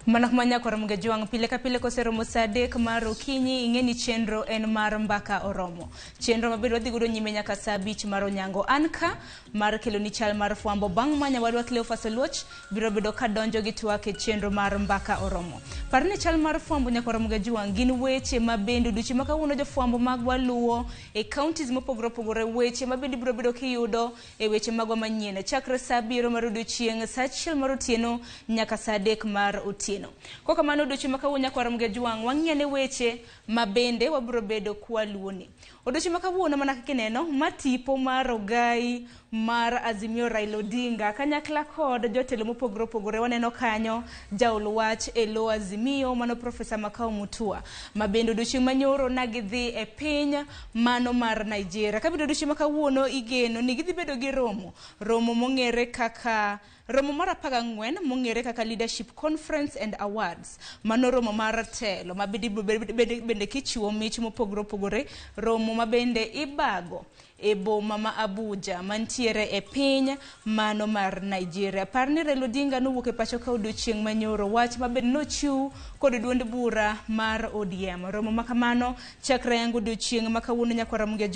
Manak manya kwa Ramogi pile ka pile ko seromo sade kamaro kinyi ingeni chenro en mar mbaka oromo. Chenro mabedo dhi gudo nyime nyaka saa 5 maro nyango anka mar kelo ni chal mar fwambo bang manya wadwa Cleophas Oluoch biro bedo ka donjo gi twake chenro mar mbaka oromo. Parne chal mar fwambo nyaka Ramogi gin weche mabendo duchi maka uno jo fwambo magwa luo e counties mopogore pogore weche mabendi biro bedo kiyudo e weche magwa manyene chakre saa 7 mar odiochieng saa 1 mar otieno nyaka saa 3 mar otieno. Kwa kamano duchi maka unya kwa Ramogi wang'ene weche mabende wabiro bedo kwa luoni. Oduchi maka uona manaka kineno matipo mar ogai mar Azimio Raila Odinga kanyakla kod jotelo mopogore pogore waneno kanyo jaul wach elo Azimio mano Professor Makao Mutua mabendo duchi manyoro nagidhi e piny mano mar Nigeria kabido duchi maka uono igeno ni gidhi bedo gi romo mongere kaka romo mar 14 mongere kaka Leadership Conference and Awards mano romo mar telo mabende kichiwo mich mopogore pogore romo mabende ibago e boma ma Abuja mantiere e piny mano mar Nigeria. Parni Raila Odinga no wuok e pacho ka odiochieng manyoro wach mabende nochiw kod duond bura mar ODM. Romo makamano chakre yangu odiochieng makawuono nyaka Ramogi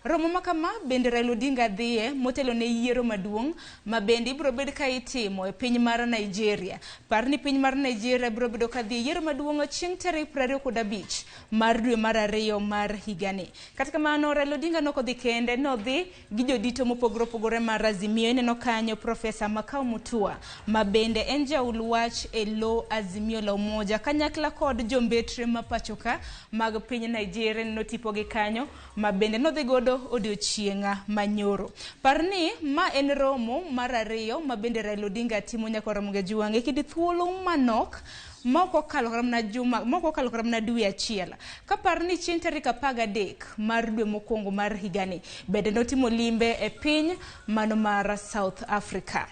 romo makama bende Raila Odinga dhiye motelo ne yiero maduong mabende ibiro bed ka itimo e piny mar Nigeria. Parni piny mar Nigeria biro bedo ka dhi yiero maduong chieng tarik 25 mar dwe mar 2 mar higani. Katika mano Raila Odinga nokodhi kende no dhi gi jodito mopogore pogore mar Azimio neno kanyo Professor Makao Mutua mabende en jaul wach elo Azimio la Umoja kanyakla kod jombetre mapachoka mag piny Nigeria no tipo gi kanyo mabende no dhi godo odiochienga manyoro. Parni ma en romo mar 2 mabende Raila Odinga timo nyaka Ramogi e kidi thuolo manok moko kalo karamna dwe achiel kaparni chieng tarik 13 mar dwe mokwongo mar higani bende notimo limbe e piny mano mar South Africa.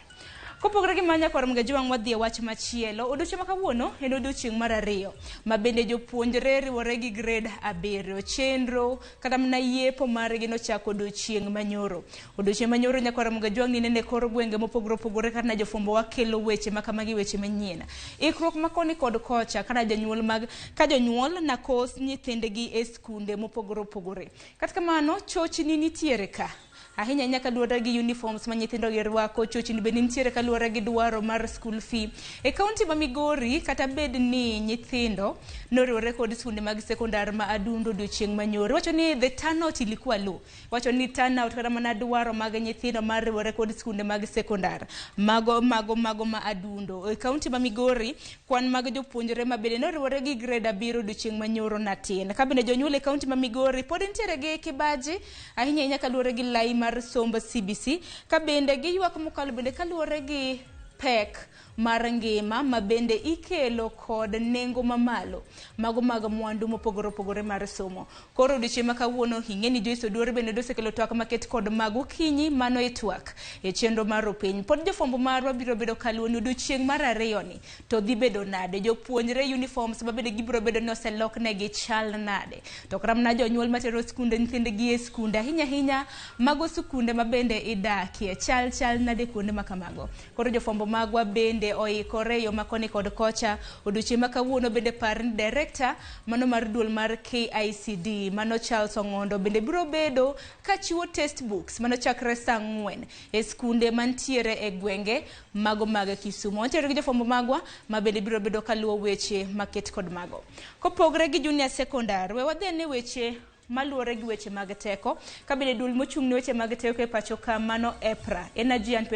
Kopogore gi manya kwa Ramogi wadhi e wach machielo odiochieng makawuono en odiochieng mar 2 mabende jopuonjre riwore gi grade 7 chenro kata mna yepo margi nochako odiochieng manyoro. Odiochieng manyoro nyaka Ramogi ni nene kor gwenge mopogore pogore kana jofombo wakelo weche makamagi weche manyien ikruok makoni kod kocha kana jonyuol na kos nyithindegi e skunde mopogore pogore. Katika mano chochni nitiere ka ahinya nyaka luore gi uniforms ma nyithindo girwako chochni bende nitiere ka luore gi dwaro mar school fee e county ma Migori kata bed ni nyithindo noriwore kod skunde mag sekondar ma adundo odiochieng manyoro wacho ni the turnout ilikuwa low wacho ni turnout kata mana dwaro mag nyithindo mar riwore kod skunde mag sekondar mago ma adundo e county ma Migori kwan mag jopuonjre ma bende noriwore gi grade 7 odiochieng manyoro natin ka bende jonyuol e county ma Migori pod nitiere gi kibaji ahinya nyaka luore gi lai mar somba CBC ka bende gi ywak mokalo bende kaluore gi pek mar ngima mabende ikelo kod nengo mamalo mago mwandu mopogore pogore mar somo. Koro odiochieng makawuono ingeni Joyce Oduor bende dosekelo twak maket kod mago kinyi mano e twak e chenro mar piny pod jofombo marwa biro bedo kaluoni odiochieng mar 2 ni to dhi bedo nade jopuonjre uniforms mabende gibiro bedo ni oselokne gi chal nade to kramna jonyuol matero skunde nyithindgi e skunde hinya mago skunde mabende idakie chal nade kuonde makamago. Koro jofombo magwa bende oikore yo makoni kod kocha odiochieng makawuono bende parni director mano mar duol mar KICD mano Charles Ongondo bende biro bedo kachiwo test books mano chakre saa 4 e skunde mantiere e gwenge mago mag Kisumu. Wantiere gi jofombo magwa mabende biro bedo kaluwo weche maket kod mago. Kopogre gi junior secondary we wadhi ne weche maluore gi weche mag teko kabende dul mochung'ne weche mag teko e pacho ka mano EPRA Energy and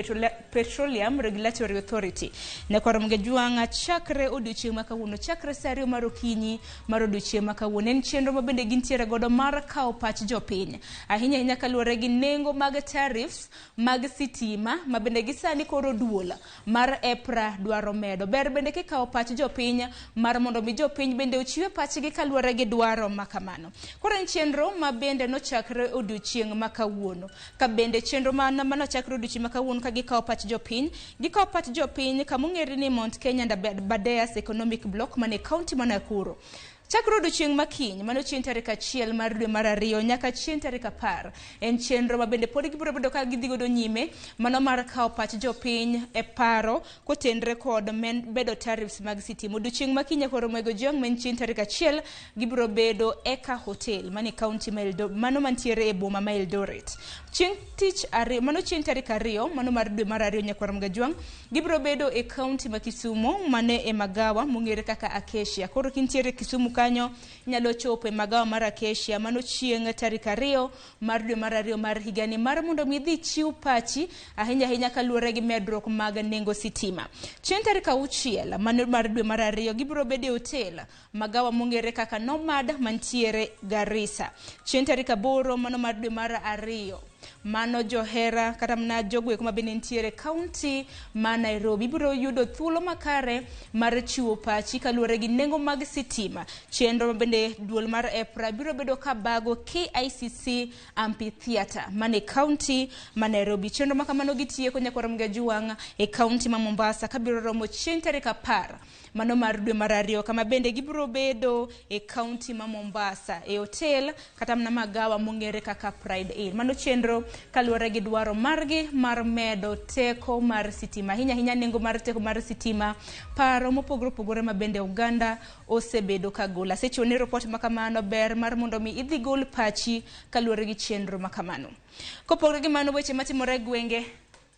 Petroleum Regulatory Authority ne kwa Ramogi chakre odiochieng makawuono chakre saa 2 mar okinyi mar odiochieng makawuono en chenro mabende gintiere godo mar kao pach jopiny ahinya kaluore gi nengo mag tariffs mag sitima mabende gisani koro duola mar EPRA dwaro medo ber bende kikao pach jopiny mar mondo mi jopiny bende ochiwe pachgi kaluore gi dwaro makamano. Koro chenro mabende no chakre odiochieng makawuono ka bende chenro mano chakre odiochieng makawuono ka gikawo pach jopiny kamong'ere ni Mount Kenya and Badeas Economic Block mane county ma Nakuru Chakro odiochieng' makiny, mano chieng' tarik 1 mar dwe mar 2 nyaka chieng' tarik 10. En chenro ma bende pod gibiro bedo ka gidhi godo nyime, mano mar kawo pach jopiny e paro kotenre kod bedo tariffs mag sitima. Odiochieng' makiny koro Ramogitv men chieng' tarik 1 gibiro bedo Eka Hotel mani county mano mantiere e boma ma Eldoret. Chieng' tich ariyo, mano chieng' tarik 2 mano mar dwe mar 2 nyaka Ramogitv gibiro bedo e county ma Kisumu mane e magawa mong'ere kaka Acacia. Koro kintiere Kisumu kanyo nyalo chopo e magawa mar Acacia mano chieng' tarik 2 mar dwe mar 2 mar higani mar mondo mi dhi chiw pachi ahinya kaluwore gi medruok mag nengo sitima. Chieng' tarik 6 mano mar dwe mar 2 gibiro bedo e hotel magawa mong'ere kaka Nomad mantiere Garissa. Chieng' tarik 8 mano mar dwe mar 2 mano johera kata mna jogwe kuma bende ntiere county ma Nairobi biro yudo thuolo makare mar chiwo pachi kaluwore gi nengo mag sitima. Chenro bende duol mar EPRA biro bedo ka bago KICC amphitheater mane county ma Nairobi. Chenro makamano gitieko nyaka Ramogitv e county ma Mombasa kabiro romo chieng' tarik 10 mano mar dwe mar 2 kama bende gibiro bedo e county ma Mombasa e hotel kata mna magawa mong'ere kaka Pride Inn. Mano chenro kaluwore gi dwaro margi mar medo teko mar sitima hinya nengo mar teko mar sitima, paro mopogore ma bende Uganda osebedo kagola. Seche ne report makamano ber mar mondo mi idhi gol pachi kaluwore gi chenro makamano. Kopogore gi mano weche matimore gwenge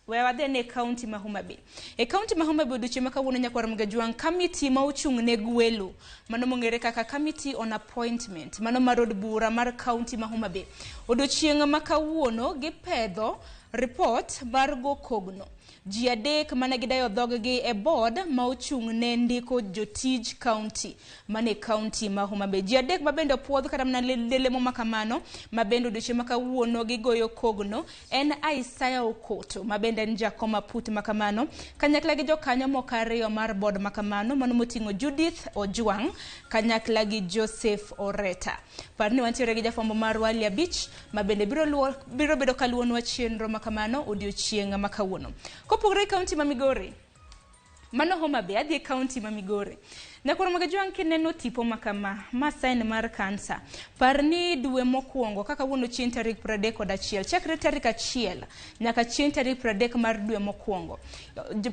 wadhi ne county ma Homa Bay. E county ma Homa Bay odiochieng' ma kawuono nyaka Ramogitv committee ma ochung' ne gwelo mano mong'ere kaka committee on appointment mano mar od bura mar county ma Homa Bay. Odiochieng' ma kawuono gipedho report mar go kogno ji adek mane gidayo dhoggi e board ma ochung' ne ndiko jotij county mane county ma Homa Bay. Ji adek ma bende opuodh kata mna lelemo makamano ma bende odiochieng' ma kawuono gigoyo kogno en Isaiah Okoto ma bende en jakoma put makamano kanyakla gi jokanyo moko 2 mar board makamano mano moting'o Judith Ojwang kanyakla gi Joseph Oreta. Parni wantiere gi jafwambo mar Walia Beach ma bende biro bedo kaluwonwa chenro makamano odiochieng' ma kawuono. Kopogore county ma Migori mano Homa Bay adhi county ma Migori. Nyaka Ramogitv kineno tipo makama ma sign mar kansa. Parni dwe mokwongo kaka wuono chieng' tarik 31 chakre tarik 1 nyaka chieng' tarik 30 mar dwe mokwongo.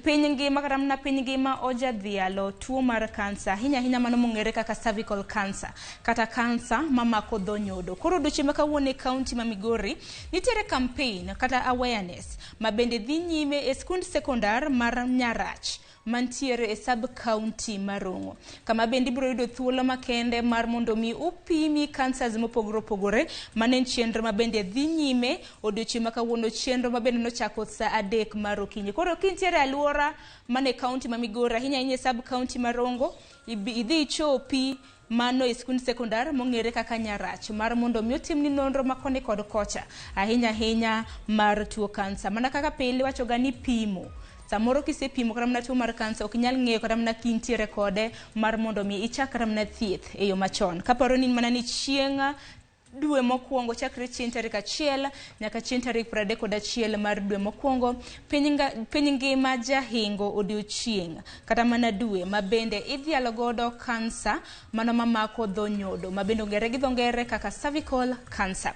Piny ngima kata mna piny ngima ojadhialo tuo mar kansa hinya mano mong'ere kaka cervical cancer kata kansa mamako dho nyodo. Koro odiochieng' ma kawuono e county ma Migori nitiere campaign kata awareness ma bende dhi nyime e skund sekondar mar Nyarach mantiere e sub county Marongo kama bende biro yudo thuolo makende mar mondo mi upimi cancers mopogore manen chenro ma bende dhi nyime odiochieng' ma kawuono chenro ma bende nochako saa 3 mar okinyi. Koro kintiere aluora mane county ma Migori hinya sub county Marongo idhi chopi mano e skund sekondar mong'ere kaka Nyarach mar mondo mi otimni nonro makoni kod kocha ahinya mar tuo kansa. Mana kaka pile wachoga ni pimo samoro kisepimo kata mna tuo mar kansa ok nyal ng'eyo kata mna kintiere kode mar mondo mi ichakra mna thieth e yo machon. Kaparo ni mana ni chieng' dwe mokwongo chakre chieng' tarik 1 nyaka chieng' tarik 31 mar dwe mokwongo piny ngima jahingo odiochieng' kata mana dwe ma bende idhialo godo kansa mano mamako dho nyodo ma bende ong'ere gi dho ngere kaka cervical cancer.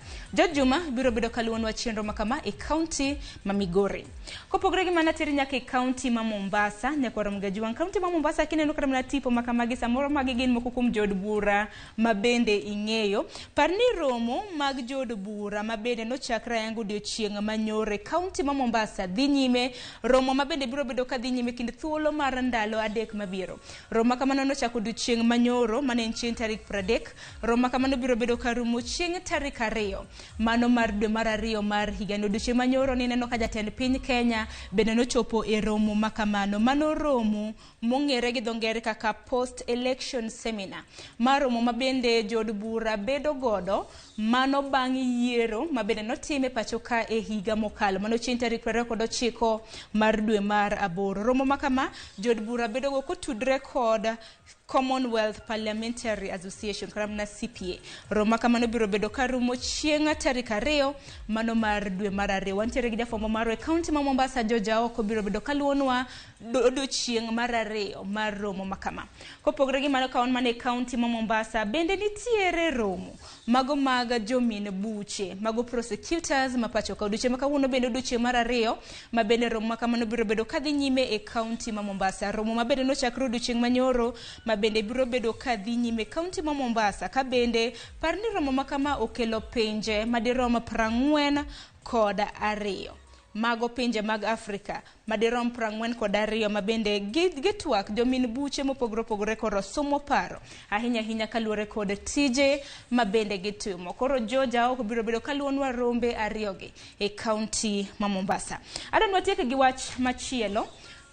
Juma biro bedo kaluwonwa chenro makama e county ma Migori. Kopogore gi mana tiri nyaka e county ma Mombasa nyaka Ramogitv county ma Mombasa kineno kata mana tipo makama gi samoro magi gin moko kuom jod bura ma bende ing'eyo. Parni romo mag jod bura ma bende nochakra yango odiochieng' manyore county ma Mombasa dhi nyime. Romo ma bende biro bedo ka dhi nyime kind thuolo mar ndalo 3 mabiro. Romo kamano nochako odiochieng' manyoro mane en chieng' tarik 30. Romo kamano biro bedo ka rumo chieng' tarik 2 mano mar dwe mar 2 mar higani. Odiochieng' manyoro nineno ka jatend piny Kenya bende nochopo e romo makamano. Mano romo mong'ere gi dho ngere kaka post election seminar. Maromo ma bende jod bura bedo godo mano bang' yiero ma bende notime pacho ka e higa mokalo mano chieng' tarik 29 mar dwe mar 8. Romo makama jod bura bedo go kotudre kod Commonwealth Parliamentary Association karamna CPA roma kamano biro bedo karumo chienga tarik 2 mano mar dwe mar 2 wantiere gi jafombo maro e county ma Mombasa Joja oko biro bedo kaluonwa do chieng mar 2 mar romo makama kopogre gi mano kaon mane county ma Mombasa bende nitiere romo mago mag jomin buche mago prosecutors mapacho ka duche makawuono bende duche mar 2 ma bende romo makamano biro bedo kadhi nyime e county ma Mombasa romo ma bende no chakro duche manyoro ma bende biro bedo kadhi nyime county ma Mombasa ka bende parni romo makama okelo penje madirom 40 kod 2 mago pinje mag Afrika madirom 40 kod 2 mabende gitwak jomin buche mopogore koro somo paro ahinya kaluore kod tije mabende gitimo koro Joja ok biro bedo kaluonwa rombe 2 gi e county ma Mombasa. Adonwa tieke gi wach machielo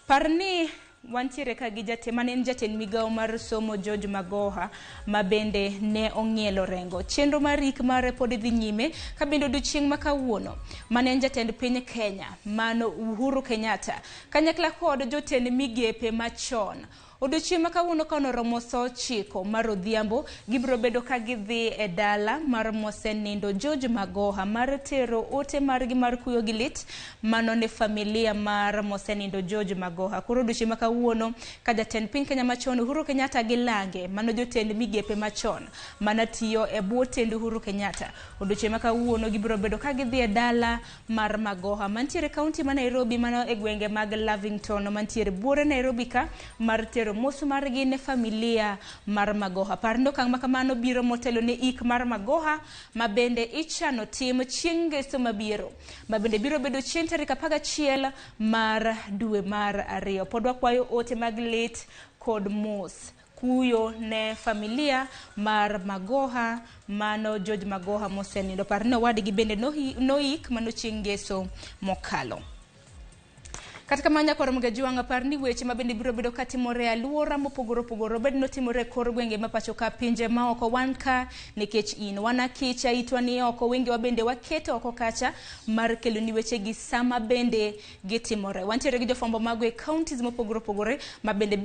parni wantiere ka gi manen jatend migao mar somo George Magoha mabende ne ong'ielo rengo chenro marik mare pod dhi nyime ka bende odiochieng' makawuono manen jatend piny Kenya mano Uhuru Kenyatta kanyakla kod jotend migepe machon odiochieng' makawuono kono romo so 9 mar odhiambo gibiro bedo ka gidhi e dala mar mosenindo George Magoha mar tero ote margi mar kuyo gi lit mano ne familia mar mosenindo George Magoha koro odiochieng' makawuono ka jatend piny Kenya machon Uhuru Kenyatta gi lange mano jotend migepe machon manatiyo e bwo tend Uhuru Kenyatta odiochieng' makawuono gibiro bedo ka gidhi e dala mar Magoha mantiere county ma Nairobi mano e gwenge mag Lavington mantiere buore Nairobi ka mar tero mosu margi ne familia mar Magoha parno kang makamano biro motelo ne ik mar Magoha mabende ichano tim chieng' ngeso mabiro mabende biro bedo chieng' tarik 11 mar dwe mar 2 pod wakwayo ote mag lit kod mos kuyo ne familia mar Magoha mano George Magoha mosenindo parno wadgi bende noik mano chieng' ngeso mokalo. Katika manya kwa Ramogi juanga parni weche mabende biro bedo katimore aluora mopogoro bed no timore kor gwenge mapacho ka pinje ma oko wanka nikech in wana kicha itwani oko wenge wabende wakete oko kacha mar kelo ni weche gi sama bende gitimore wantiere gi jofombo mago e counties mopogoro mabende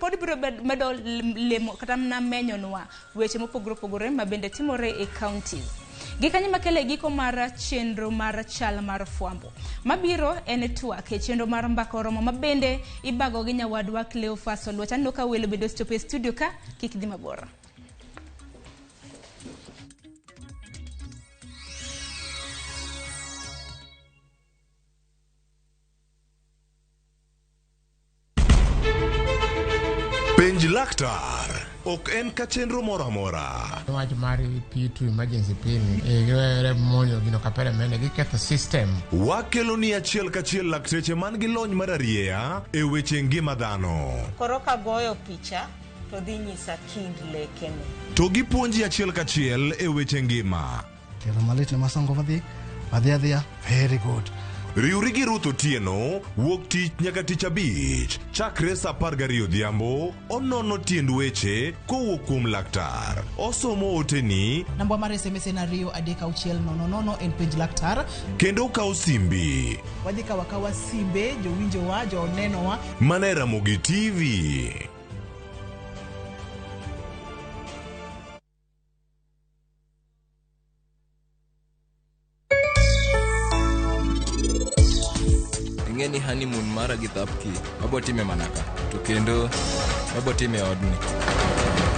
pod biro medo lemo kata na menyonwa weche mopogoro mabende timore e counties. Gikanyi makele giko mar chenro mar chal mar fwambo mabiro ene twak e chenro mar mbaka oromo mabende ibago gi nyawadwa Cleophas Olwacha no ka welo bedo stope studio ka kikdhi mabor. Penj laktar ok en ka chenro mora. Wach mar P2 emergency pin e monyo gino kapere mene giketho system. Wakelo ni achiel kachiel lakteche man gi lony mar arieya e weche ngima dhano. Koro ka goyo picha to dhi nyisa kind lekene. To gipuonji achiel kachiel e weche ngima. Kero malit ne masango adhia very good. Riuri gi Ruth Otieno wuok tich nyaka tich 5 chakre sa 12 odhiambo onono tiend weche kowuok kuom laktar osomo oteni namba mar SMS na 23600 en penj laktar kendo kawo simbi wadhi kawa simbe jowinjo wa joneno wa mana Ramogitv. Ngeni honeymoon mara gi thapki wabotime manaka to kendo wabotime odni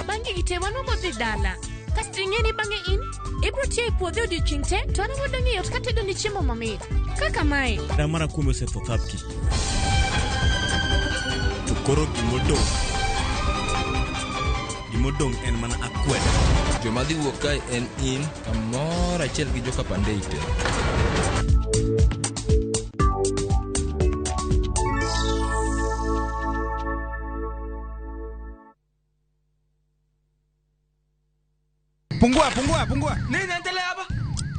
bangi gitewano modhi dala kasti ngeni bange in ibro tie puodho odiochieng' te to ana wadongi yot katedo ni chiemo mamit kaka mai da mara kume se to thapki to koro gimodong en mana akweda joma dhi wuok kae en in kamoro achiel gi joka Pandei te. Pungua. Nini naendelea hapa?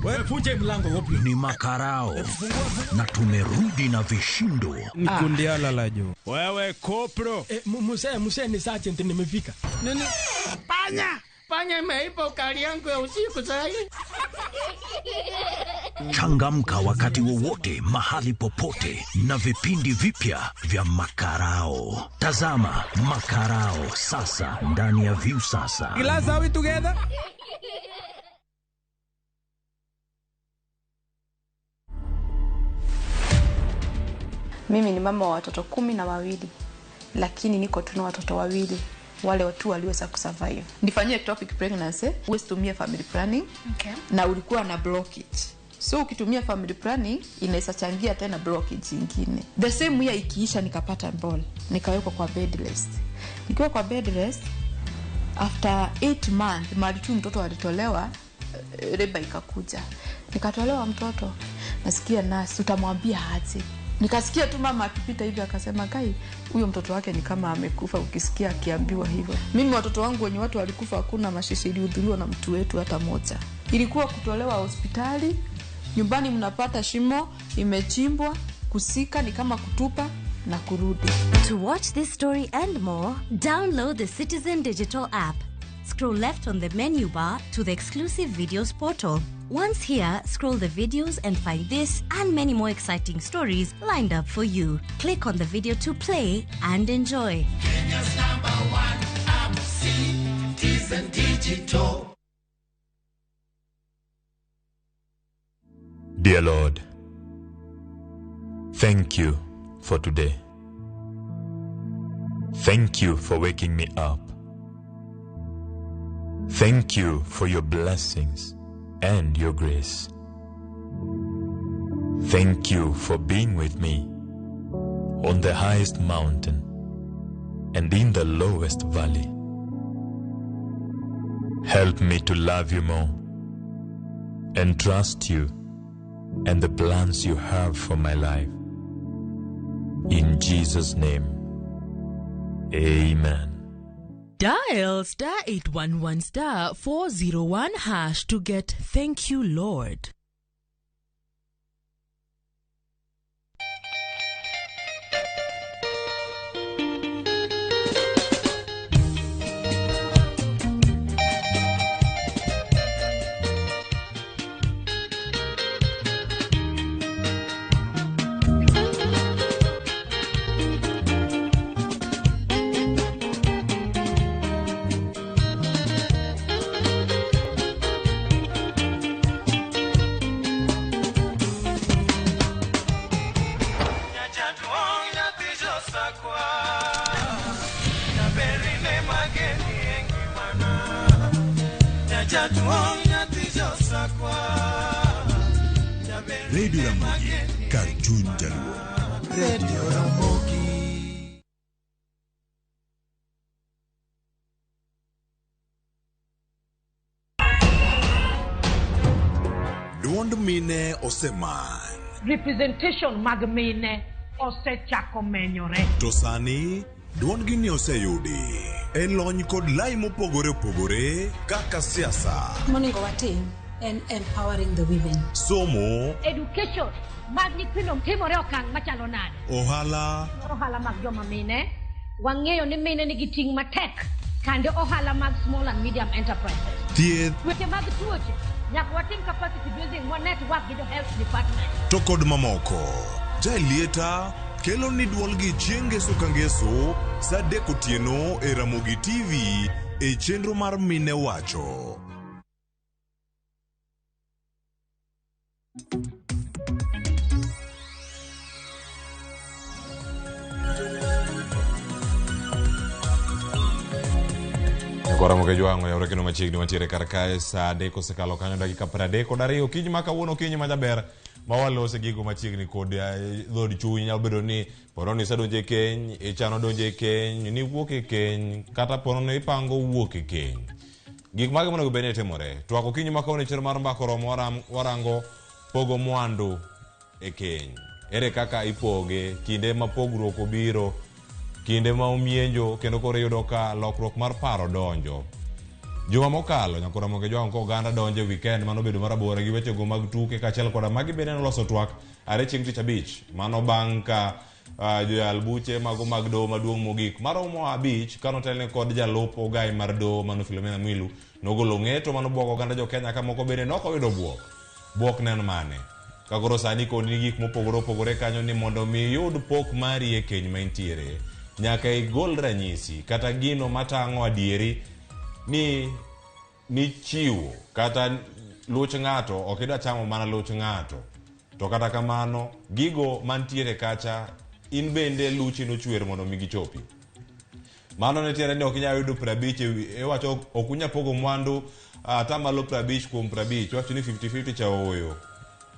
Wewe funje mlango wapi? Ni makarao. Na tumerudi na vishindo. Ni kundiala la jo. Wewe kopro. Muse ni sergeant nimefika. Nini? Panya imeipa ukali yangu ya usiku sasa. Changamka wakati wowote, mahali popote, na vipindi vipya vya Makarao. Tazama Makarao sasa ndani ya View sasa. Class, are we together? Mimi ni mama wa watoto 12, lakini niko tu na watoto 2, wale watu waliweza kusurvive. Nifanyie ectopic pregnancy, usitumie family planning, na ulikuwa na blockage. So ukitumia family planning inaweza changia tena blockage nyingine. The same year ikiisha nikapata ball, nikawekwa kwa bed rest. Nikiwa kwa bed rest after 8 months, mali tu mtoto alitolewa, reba ikakuja. Nikatolewa mtoto, nasikia nasi utamwambia aje. Nikasikia tu mama akipita hivi akasema, "Kai, huyo mtoto wake ni kama amekufa." Ukisikia akiambiwa hivyo. Mimi watoto wangu wenye watu walikufa hakuna mashishi ilihudhuriwa na mtu wetu hata moja. Ilikuwa kutolewa hospitali, nyumbani mnapata shimo imechimbwa, kusika ni kama kutupa na kurudi. To watch this story and more, download the Citizen Digital app. Scroll left on the menu bar to the exclusive videos portal. Once here, scroll the videos and find this and many more exciting stories lined up for you. Click on the video to play and enjoy. Kenya's #1 app, Citizen Digital. Dear Lord, thank you for today. Thank you for waking me up. Thank you for your blessings and your grace. Thank you for being with me on the highest mountain and in the lowest valley. Help me to love you more and trust you and the plans you have for my life. In Jesus' name, amen. Dial *811*401# to get Thank You Lord. Radio Ramogi, Cartoon Jaluo. Radio Ramogi. Duond mine oseman. Representation mag mine osechako menyore. To sani duond gini oseyudi e lony kod lai mopogore opogore kaka siasa. Moningo watim en empowering the women. Somo. Education mag nyithindo timore okang' machalo nade. Ohala mag joma mine. Wang'eyo ni mine nigi ting' matek. Kande ohala mag small and medium enterprises. Thieth. Weche mag tuoche. Nyaka watim capacity building wa network gi health department. To kod mamoko. Jailieta kelo ni duol gi chienge sukangeso sa deko tieno e Ramogitv e chenro mar mine wacho. Ramogi jwango ya urekeno machiegni wantiere karkae sa deko sekalo kanyo dakika 32 kinyi maka wuono kinyi majaber mawalose gigo machiegni kod dhod chuny nyalo bedo ni poroni sadonje keny ichano donje keny ni wuok e keny kata poroni ipango wuok e keny gik mage monego bene timore twako kinyi maka wuono chenro mar mbako romo warango pogo mwandu e keny ere kaka ipoge kinde ma pogruok obiro kinde ma omienjo kendo koro yudo ka lokruok mar paro donjo. Juma mokalo nyakora Ramogi jwango ko ganda donje weekend mano bedo marabora gi weche go mag tuke kaachiel koda magi bende noloso twak are chieng' tich abich mano bang' ka joalbuche mago mag doho maduong' mogik maromo abich kanotelne kod jalup ogai mar doho mano Philomena Mwilu nogolo ng'eto mano buogo ganda jo Kenya ka moko bende nokoyudo buok bwok neno mane kagoro sani koni gik mopogore opogore kanyo ni mondo mi yud pok mari e keny ma intiere nyaka igol ranyisi kata gino matang'o adieri ni chiwo kata luch ng'ato ok idwa chamo mana luch ng'ato to kata kamano gigo mantiere kacha in bende luchi nochwer mondo mi gichopi. Mano ne tiere ni ok inyalo yudo 50 iwacho ok unya pogo mwandu atamalo 50 kuom 50 wacho ni 50-50 cha oyo.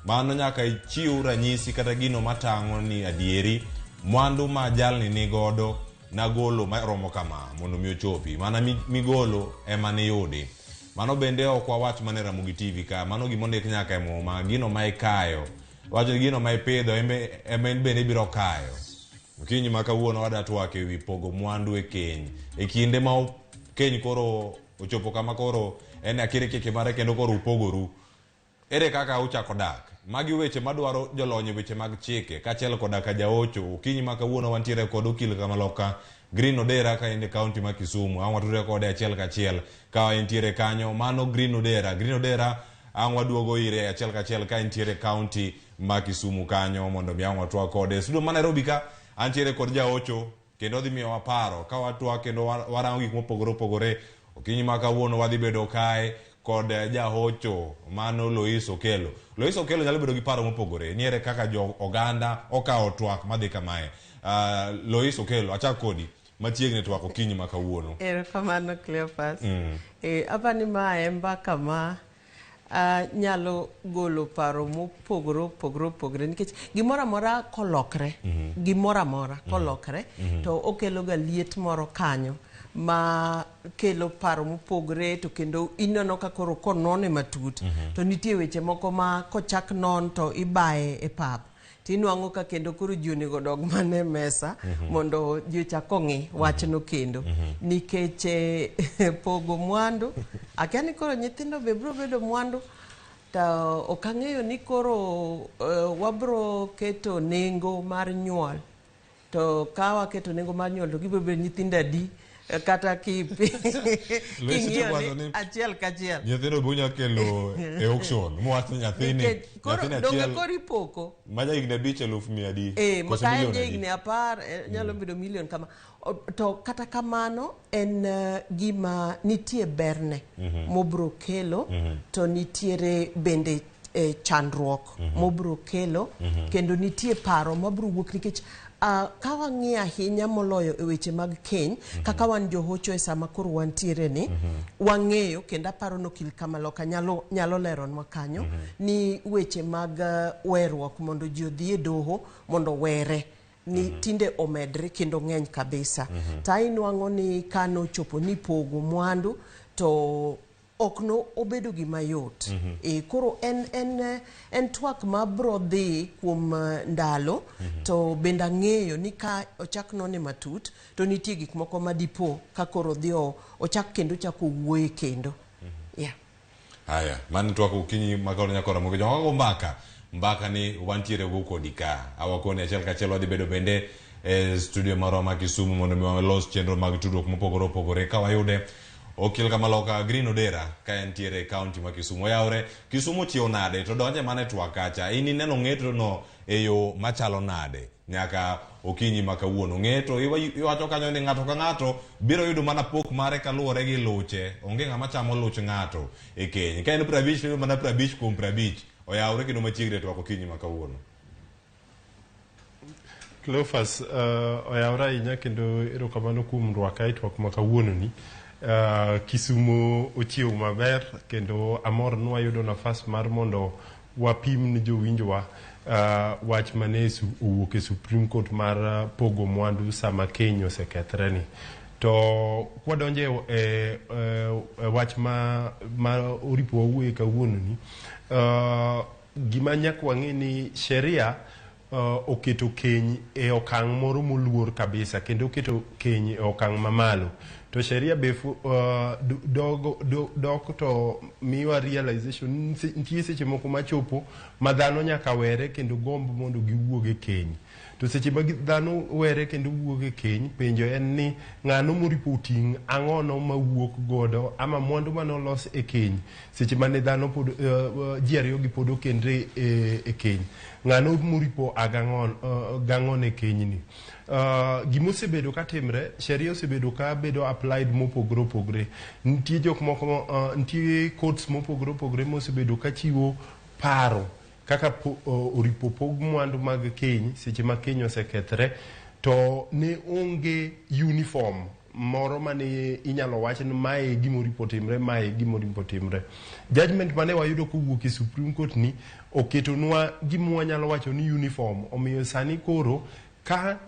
Mano nyaka ichiw ranyisi kata gino matang'o ni adieri mwandu ma jalni ni godo nagolo maromo kama mondo mi ochopi. Mana migolo ema ni yudi. Mano bende ok wawach mane Ramogitv ka mano gimondik nyaka ma gino ma ikayo wacho gino ma ipidho ema bende ibiro kayo. Okinyi ma kawuono wada twak ewi pogo mwandu e keny e kinde ma keny koro ochopo kama koro en akire keke mare kendo koro upogoru ere kaka uchako dak. Magi weche madwaro jolony weche mag chike kaachiel koda ka jaocho. Okinyi ma kawuono wantiere kod okil kama loka Green Odera ka ende kaunti ma Kisumu an watudore kode achiel kachiel ka entiere kanyo mano Green Odera an waduogo ire achiel kachiel ka entiere kaunti ma Kisumu kanyo mondo mi an watwa kode studio ma Nairobi ka antiere kod jaocho kendo dhi miyo waparo ka watwa kendo warango gik mopogore opogore. Okinyi ma kawuono wadhi bedo kae kod jaocho mano Lois Okelo nyalo bedo gi paro mopogore niere kaka jo oganda okawo twak madhi kamae. Lois Okelo achak kodi machiegni twak okinyi ma kawuono. Erokamano Cleophas. Apani ma emba kama nyalo golo paro mopogore nikech gimoro amora kolokre kolokre to okelo ga liet moro kanyo ma kelo paro mopogore to kendo inono ka koro konone matut to nitie weche moko ma kochak non to ibaye e pap tinwango ka kendo koro juni godog mane mesa mondo jichako ng'i wachno kendo nikech pogo mwandu akiani koro nyithindo be bro bedo mwandu ta okang'eyo ni koro wabro keto nengo mar nyuol to ka waketo nengo mar nyuol to gibro bedo nyithindo adi kata kipi achiel kachiel nyithindo bunya kelo e auction mwatu nyathini achiel kori poko maja igna biche 100,000 maka igna 10 nyalo bedo milion kama to kata kamano en gima nitie berne mobro kelo to nitiere bende chandruok mobro kelo kendo nitie paro mabro wuok nikech ka wang'i ahinya moloyo e weche mag keny kaka wan johocho e sama koro wantiere ni wang'eyo kendo aparo nokil kama loka nyalo leronwa kanyo ni weche mag werruok mondo ji odhi e doho mondo were ni tinde omedre kendo ng'eny kabisa ta inwang'o ni kano chopo ni pogo mwandu to okno obedo gi mayot koro en twak ma bro dhi kuom ndalo to benda ng'eyo ni ka ochak none matut to nitie gik moko madipo ka koro dhi ochak kendo chako wuoye kendo haya man twak okinyi makoro nyakora mogo jongo mbaka ni wantiere go kodika awakone achiel kachiel wadhi bedo bende studio maro ma Kisumu mondo mi walos chenro mag tudruok mopogore opogore ka wayude okil kama loka Green Odera ka entiere kaunti ma Kisumu yaure Kisumu tiyo nade to donje mane twak kacha ini neno ng'eto no eyo machalo nade nyaka okinyi ma kawuono ng'eto iwacho kanyo ni ng'ato ka ng'ato biro yudo mana pok mare kaluwore gi luche onge ng'ama chamo luch ng'ato e keny ka en 50 mana 50 kuom 50 oyaure kendo machiegni twak okinyi ma kawuono. Cleophas oyaura ahinya kendo erokamano kuom rwaka e twak ma kawuono ni. Kisumu ochiew maber kendo amor nwayudo nafas mar mondo wapim ni jowinjwa wach mane owuok e Supreme Court mar pogo mwandu sama keny osekethre ni to kwadonje wach ma oripo wawuoye kawuono ni gima nyaka wang'e ni sheria oketo keny e okang' moro moluor kabisa kendo oketo keny e okang' mamalo to sheria be dok to miwa realization nitie seche moko machopo ma dhano nyaka were kendo gombo mondo giwuog e keny to seche ma dhano were kendo wuok e keny, penjo en ni ng'ano moripo ting' ang'ono ma wuok godo ama mwandu manolos e keny seche mane dhano pod ji ariyo gi pod okendre e keny, ng'ano moripo gang'on e kenyni. Gimosebedo ka timre, sheria osebedo ka bedo applied mopogore opogore. Nitie jok moko, nitie courts mopogore opogore mosebedo ka chiwo paro kaka oripo pog mwandu mag keny seche ma keny osekethre, to ne onge uniform moro mane inyalo wach ni mae gimoripo timre, mae gimoripo timre. Judgment mane wayudo kowuok e Supreme Court ni oketonwa gimwa nyalo wacho ni uniform. Omiyo sani koro ka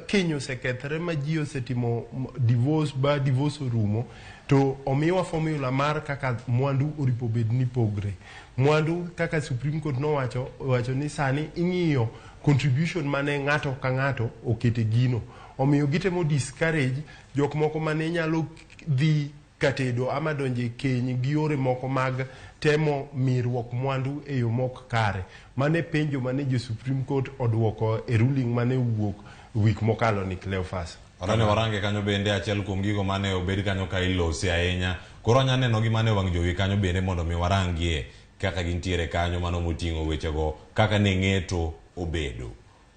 keny osekethre ma ji osetimo divorce ba divorce orumo, to omiwa formula mar kaka mwandu oripo bed ni pogre. Mwandu kaka Supreme Court no wacho ni sani ing'iyo contribution mane ng'ato ka ng'ato okete gino. Omiyo gitemo discourage jok moko mane nyalo dhi katedo ama donje keny gi yore moko mag temo miruok mwandu e yo mok kare. Mane penjo mane jo Supreme Court odwoko e ruling mane wuok wik mokalo ni Cleophas. Orane warange kanyo bende achiel kuom gigo mane obed kanyo ka ilose ahinya. Koro anya neno gimane wang' jowi kanyo bende mondo mi warangie kaka gintiere kanyo mano moting'o wechego kaka ne ng'eto obedo.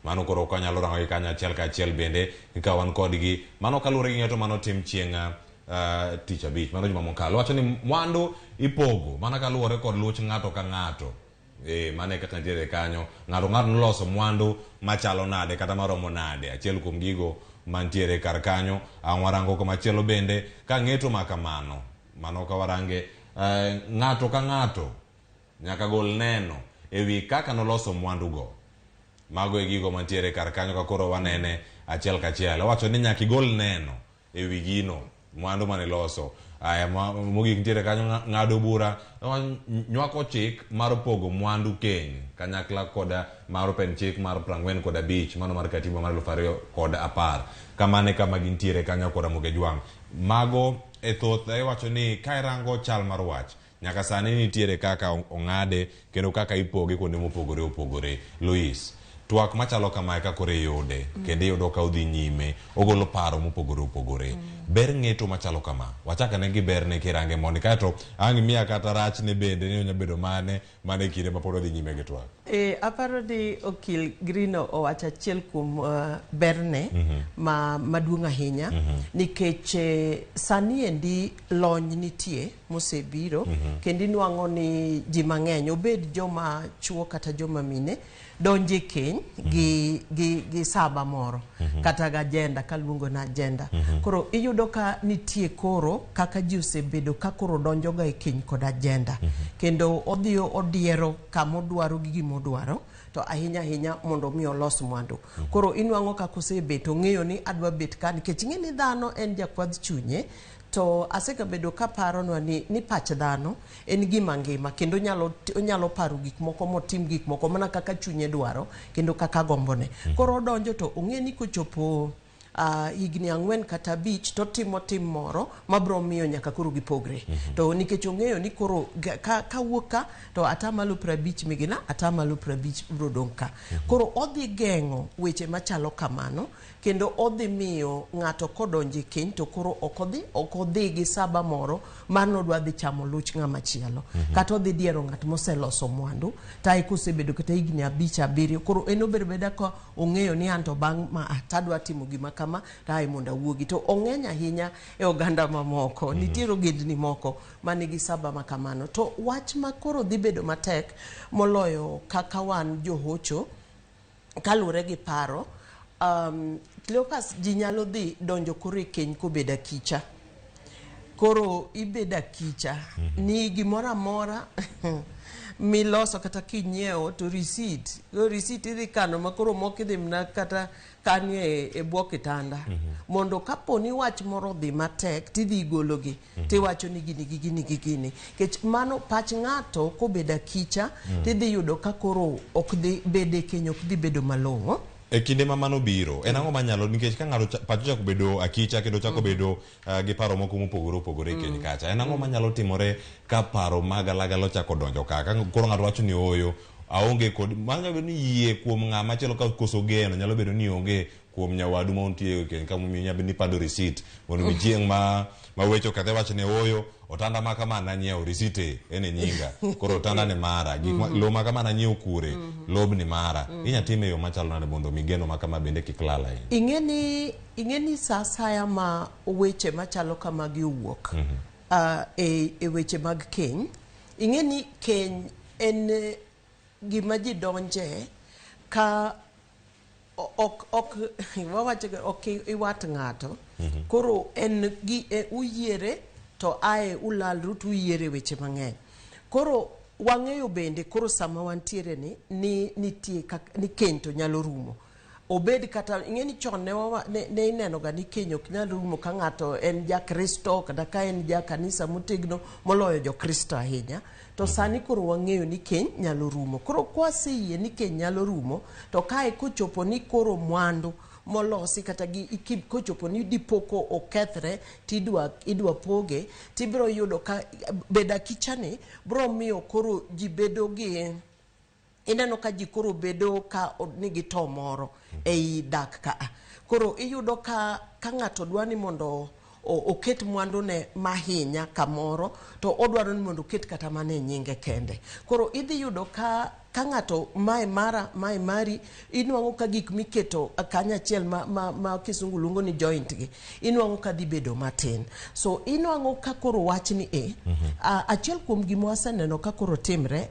Mano koro kanyalo rango gi kanyo achiel ka achiel bende ka wan kodgi mano kaluwore gi ng'eto mano tim chieng' tich abich mano juma mokalo. Wacho ni mwandu ipogo mana kaluwore kod luch ng'ato ka ng'ato. Mane kaka nitiere kanyo ng'ato noloso mwandu machalo nade kata maromo nade. Achiel kuom gigo mantiere kar kanyo warango komachielo bende ka ng'eto makamano mano ka warange ng'ato ka ng'ato nyaka gol neno ewi kaka noloso mwandu go. Mago e gigo mantiere kar kanyo ka koro wanene achiel kachiel. Wacho ni nyaka igol neno ewi gino mwandu mane loso. Aya mogik nitiere kanyo ng'ado bura nywako chik mar pogo mwandu keny kanyakla koda mar pen chik mar 45 mano mar katiba mar 2010 kamane kama gintiere kanyo koda Mogejwang'. Mago e thoth wacho ni ka irango chal mar wach nyaka sani nitiere kaka ong'ade kendo kaka ipoge kuonde mopogore opogore. Luis, twak machalo kamae ka kore yude kendo yudo ka udhi nyime ogolo paro mopogore opogore. Ber ng'eto machalo kama wachaka ne gi ber ne kirange moni kato ang' miya kata rach ne bende ni onya bedo mane kinde ma pod odhi nyime gi twak. Aparo ni okil Grino owacho achiel kuom berne maduong' ahinya nikech sani endi lony nitie mosebiro kendo inwang'o ni ji mang'eny obed joma chuo kata joma mine donje keny gi saba moro kata ga agenda kaluongo na agenda. Koro iyudo ka nitie koro kaka ji osebedo ka koro donjo ga e keny kod agenda kendo odhiyo odiero kama odwaro gi gima odwaro to ahinya mondo mi olos mwandu. Koro inwang'o kako osebeto ng'eyo ni adwa bet ka nikech ing'e ni dhano en jakwadh chunye. To asebedo ka paronwa ni pach dhano en gima ngima kendo onyalo paro gik moko motim gik moko mana kaka chunye dwaro kendo kaka gombone. Koro odonjo to ong'e ni kochopo higni 4 kata 5 to timo tim moro mabro miyo nyaka koro gipogre. To nikech ong'eyo ni koro ka wuoka to atamalo 50 migina atamalo 50 bro donka. Koro odhi geng'o weche machalo kamano kendo odhi miyo ng'ato kodonje keny to koro okodhi gi saba moro mano dwa dhi chamo luch ng'ama chielo kata odhi diero ng'at moseloso mwandu tai kosebedo kata higni 5 7 koro en obedo ka ong'eyo ni anto bang' ma atadwa timo gima kama tai mondo awuogi. To ong'eny ahinya e oganda mamoko nitiere ogendni moko manigi saba makamano. To wach ma koro dhi bedo matek moloyo kaka wan johocho kalure gi paro Cleophas ji nyalo dhi donjo koro e keny kobeda kicha. Koro ibeda kicha ni gimora mora miloso kata kinyeo to receipt idhi kano makoro moko idhi mna kata kanie e bwo kitanda mondo kaponi wach moro dhi matek tidhi gologi tiwacho ni gini kech mano pach ng'ato kobeda kicha tidhi yudo ka koro ok dhi bede keny ok dhi bedo malong'o. E kinde ma mano biro en ang'o manyalo nikech ka ng'ato pacho chako bedo akicha kendo chako bedo gi paro moko mopogore opogore keny kacha en ang'o manyalo timore ka paro magalagalo chako donjo kaka koro ng'ato wacho ni oyo aonge kod manya bedo ni yie kuom ng'ama chelo ka koso geno nyalo bedo ni onge kuom nyawadu ma untie kendo kama minya bedo ni pando receipt mondo mi chieng' ma wecho kadhe wach ne oyo otanda ma kama na nyiewo risite ene nyinga koro otanda ne mara lo ma kama na nyiewo kure lob ni mara inya time yo machalo nade mondo migeno ma kama bende kiklala ingeni sasaya ma weche machalo kama gi wuok e weche mag keny ingeni keny en gima ji donje ka ok iwat ng'ato koro en gi uyiere to ae ulalru tu yiere weche mang'eny koro wang'eyo bende koro sama wantiere ni nitie ni keny to nyalo rumo obed kata ing'eni chon ne ineno ga ni keny ok nyalo rumo ka ng'ato en ja Kristo kata ka en ja kanisa motegno moloyo jo Kristo ahinya to sani koro wang'eyo ni keny nyalo rumo koro kwaseyie ni keny nyalo rumo to kae kochopo ni koro mwandu molosi kata kochopo ni dipoko okethre tidwa poge tibiro yudo ka beda kichani biro miyo koro ji bedo gi ineno ka ji koro bedo ka nigi to moro ei dak ka koro iyudo ka ng'ato dwani mondo oket mwandu ne mahinya kamoro to odwaro ni mondo oket kata mane nyinge kende koro idhi yudo ka ng'ato mae mari inwang'o ka gik miketo kanyachiel ma kisungu luongo ni joint gi inwang'o ka dhi bedo matin so inwang'o ka koro wachni achiel kuom gima waseneno ka koro timre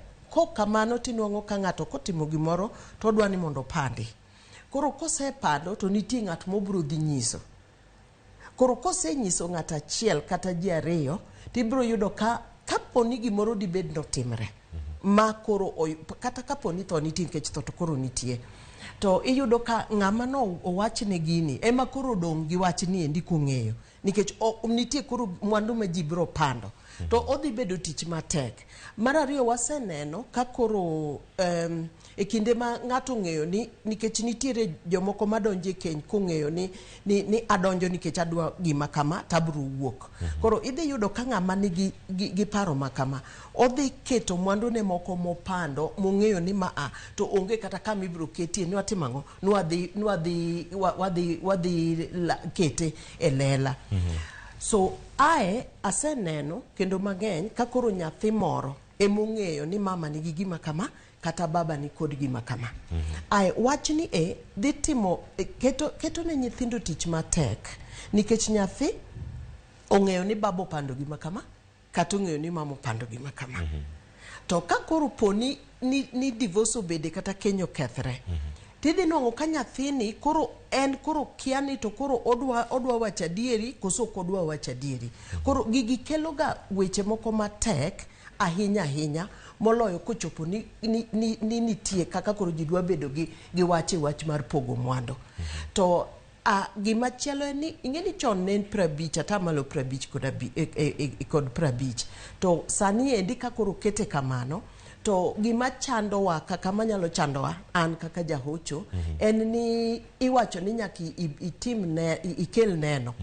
kamano tinwang'o ka ng'ato kotimo gimoro to odwani mondo pandi koro kosepando to nitie ng'at mobiro dhi nyiso koro kosenyiso ng'at achiel kata ji ariyo tibiro yudo ka kaponi gimoro dibed notimre ma koro kata kaponi tho nitie nikech tho to koro nitie to iyudo ka ng'ama no owachne gini ema koro dong' gi wachni endi kong'eyo nikech nitie koro mwandu ma ji biro pando to odhi bedo tich matek mar ariyo waseneno ka koro e kinde ma ng'ato ng'eyo ni nikech nitiere jomoko madonje keny kong'eyo ni adonjo nikech adwa gima kama tabro wuok koro idhi yudo ka ng'ama nigi gi paro makama odhi keto mwandu ne moko mopando mong'eyo ni to onge kata kama ibiro ketie ni watimango wadhi kete e lela so aseneno kendo mang'eny ka koro nyathi moro emong'eyo ni mama nigi gima kama kata baba ni kod gima kama wachni dhi timo keto ne nyithindo tich matek nikech nyathi ong'eyo ni baba opando gima kama kata ong'eyo ni mama opando gima kama to ka koro poni ni divorce obede kata keny okethre tidhi nwang'o ka nyathini koro kiani to koro odwa wacho adieri koso ok odwa wacho adieri koro gigi kelo ga weche moko matek ahinya moloyo kochopo ni nitie kaka koro ji dwa bedo gi wach mar pogo mwandu to gima chielo en ni ing'eni chon ne en 50 atamalo 50 kod 50 to sani endi ka koro kete kamano to gima chandowa kaka manyalo chandowa an kaka jahocho en ni iwacho ni nyaka ikel neno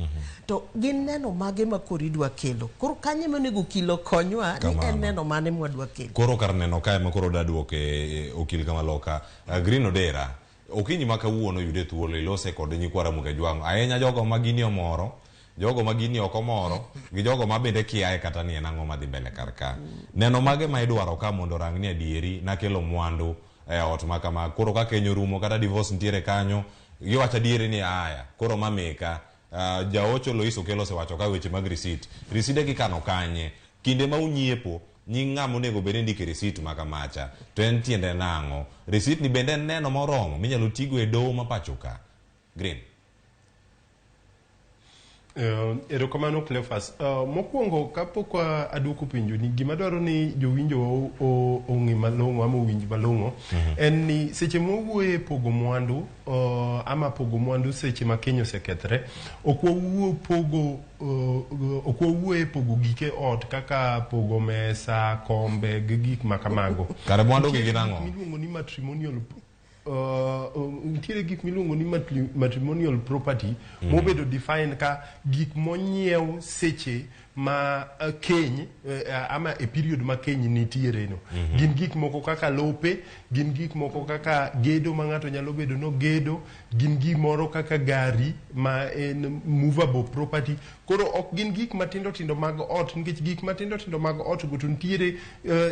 to gin neno mage ma koro idwa kelo koro kanye monego kilo konywa ni en neno mane mwadwa kelo koro kar neno kae ma koro dadwoke okil kama loka Green Odera okinyi ma kawuono yude thuolo ilose kod nyikwara Ramogitv ahinya jogo ma gini omoro jogo ma gini oko moro gi jogo ma bende kiae kata ni en ang'o madhi mbele kar ka neno mage ma idwaro ka mondo rang ni adieri nakelo mwandu e ot ma kama koro ka keny orumo kata divorce nitiere kanyo giwacho adieri ni aya koro mameka jaocho Lois Okelo osewacho ka weche mag riside gikano kanye kinde ma unyiepo nying ng'ama onego bed ni ndike risit ma kamacha to en tiende nang'o risit ni bende en neno moromo minyalo tigo e doho ma pacho ka Green erokamano Cleophas mokwongo kapok aduoko penjo ni gima dwaro ni jowinjo ong'e malong'o ama owinj malong'o en ni seche mowuoye pogo mwandu ama pogo mwandu seche ma keny osekethre ok wawuoye pogo gike ot kaka pogo mesa kombe gi gik makamago kare mwandu gi gin ang'o miluongo ni matrimonial nitiere gik miluongo ni matrimonial property mobedo define ka gik monyiew seche ma keny ama e period ma keny nitiere no. Gin gik moko kaka lope, gin gik moko kaka gedo ma ng'ato nyalo bedo no gedo, gin gimoro kaka gari ma en movable property. Koro ok gin gik matindo tindo mag ot, nikech gik matindo tindo mag ot go to nitiere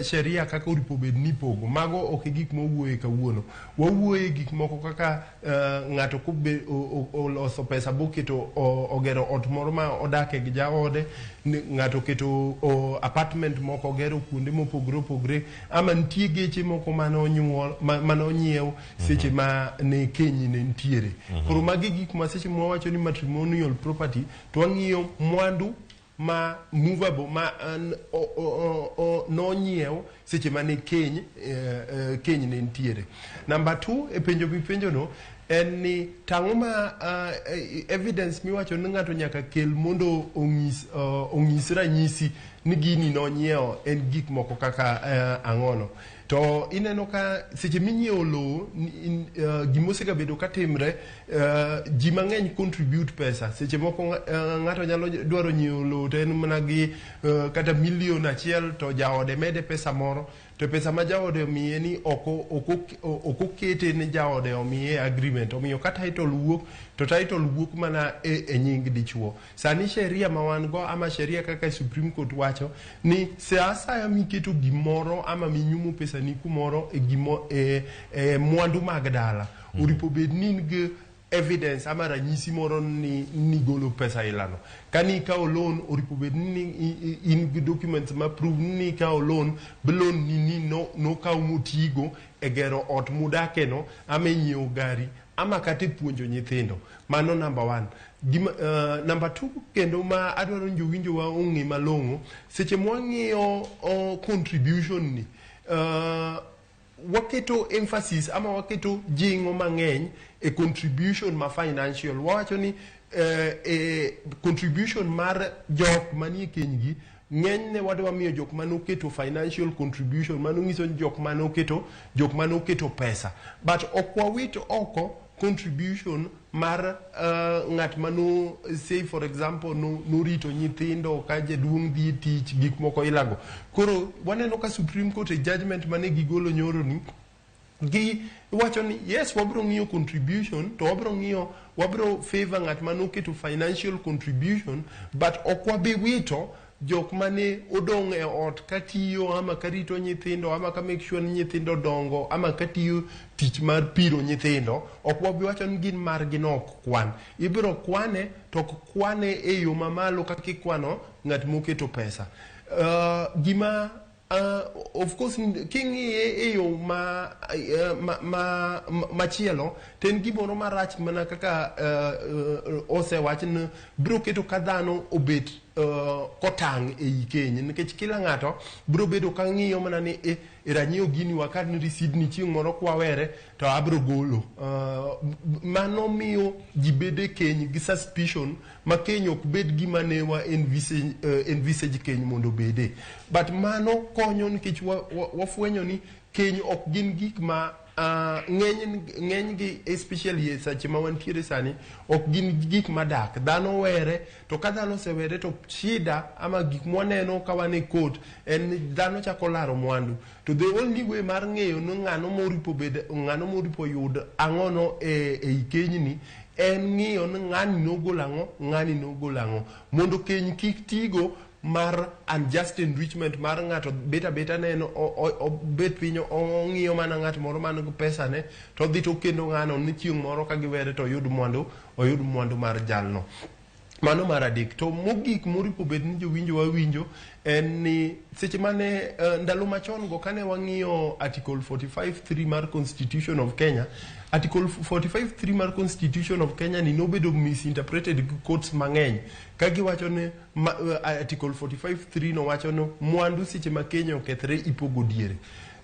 sheria kaka oripo bed ni pogo. Mago ok gik mowuoye kawuono. Wawuoye gik moko kaka ng'ato oloso pesa boketo ogero ot moro ma odake gi jaode, ng'ato keto apartment moko ogero kuonde mopogore opogore, ama nitie geche moko manonyiew seche ma ne keny ne nitiere. Koro magi gik ma seche mwawacho ni matrimonial property, to wang'iyo mwandu ma movable ma nonyiew seche ma ne keny ne nitiere. Number 2 e penjo mipenjo no en ni tang'o ma evidence miwacho ni ng'ato nyaka kel mondo onyis ranyisi ni gini nonyiewo en gik moko kaka ang'ono. To ineno ka seche minyiewo lowo, gimosega bedo ka timre, ji mang'eny contribute pesa. Seche moko ng'ato nyalo dwaro nyiewo lowo to en mana gi kata $1,000,000 to jaode mede pesa moro, to pesa ma jaode omiye ni okokete ni jaode omiye agreement. Omiyo ka title wuok, to title wuok mana e nying dichuo. Sani sheria ma wan go ama sheria kaka Supreme Court wacho ni sa asaya miketo gimoro ama minyumo pesa ni kumoro e mwandu mag dala, uripo bed ni gi evidence ama ranyisi moro ni golo pesa ilano. Kani ikawo loan, oripo bed ni in gi documents ma prove ni ikawo loan, loan ni no kawo motigo e gero ot mudake no, ama nyiewo gari, ama kata puonjo nyithindo. Mano number 1. Number 2 kendo ma adwaro njowinjo wa ong'e malong'o, seche mwang'iyo contribution ni, waketo emphasis ama waketo jingo mang'eny e contribution ma financial. Wawacho ni contribution mar jok manie kenygi ng'eny ne wadwa miyo jok manoketo financial contribution, mano nyiso jok manoketo pesa. But okwawit oko contribution mar ng'at mano, say for example no rito nyithindo ka jaduong' dhi tich, gik moko ilago. Koro waneno ka Supreme Court e judgment mane gigolo nyoro ni gi wacho ni yes, wabro ng'iyo contribution, to wabro favor ng'at mano keto financial contribution, but okwabe wito jok mane odong' e ot katiyo ama karito nyithindo ama ka make sure ni nyithindo dongo ama katiyo tich mar piro nyithindo. Ok wabi wacho ni gin margi no ok kwan, ibiro kwane to kwane e yo mamalo kaka ikwano ng'at moketo pesa. Gima of course king'iye e yo machielo, ten gimoro marach mana kaka osewach ni biro keto ka dhano obet kotang' e keny, nikech kila ng'ato biro bedo ka ng'iyo mana ni ranyiewo gini wakad ni receipt ni chieng' moro kwawere to abiro golo. Mano miyo ji bede keny gi suspicion ma keny ok bed gima ne wa envisage keny mondo bede. But mano konyo nikech wafwenyo ni keny ok gin gik ma ng'eny gi especially sache ma wantiere sani ok gin gik madak. Dhano were, to ka dhano sewere to shida ama gik mwaneno ka wane court en dhano chako laro mwandu. To the only way mar ng'eyo no ng'ano moripo yud ang'ono e keny ni en ng'iyo ni ng'ani nogolo ang'o, mondo keny kik tigo mar unjust enrichment mar ng'ato beta neno obet piny ong'iyo mana ng'at moro man gi pesa ne to dhi to kendo ng'ano ni chieng' moro ka giwere to oyud mwandu mar jalno. Mano mar adek. To mogik moripo bed ni jowinjo wawinjo en ni seche mane ndalo machon go kane wang'iyo article 45(3) mar Constitution of Kenya, article 45(3) mar Constitution of Kenya ni nobedo misinterpreted gi courts mang'eny ka giwacho ni article 45(3) no wacho no mwandu seche ma Kenya okethre ipogo diere.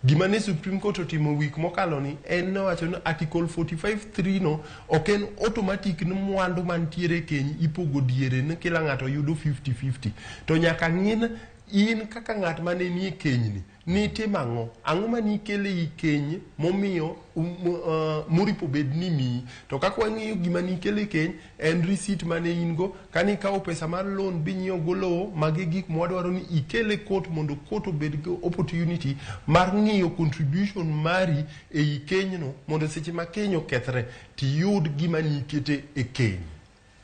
Gima ne Supreme Court otimo week mokalo ni en wacho ni article 45(3) no ok en automatic ni mwandu mantiere keny ipogo diere ni kila ng'ato yudo 50-50, to nyaka ng'in in kaka ng'at mane ni kenyni nitimo ang'o mani kele i keny momiyo moripo bed ni miyi to kaka wang'iyo gima ni kele keny en receipt mane in go kani ikawo pesa mar loan binyiewo go lowo magi gik mwadwaro ni ikele court mondo court obed go opportunity mar ng'iyo contribution mari ei kenyno mondo seche ma keny okethre tiyud gima ni ikete e keny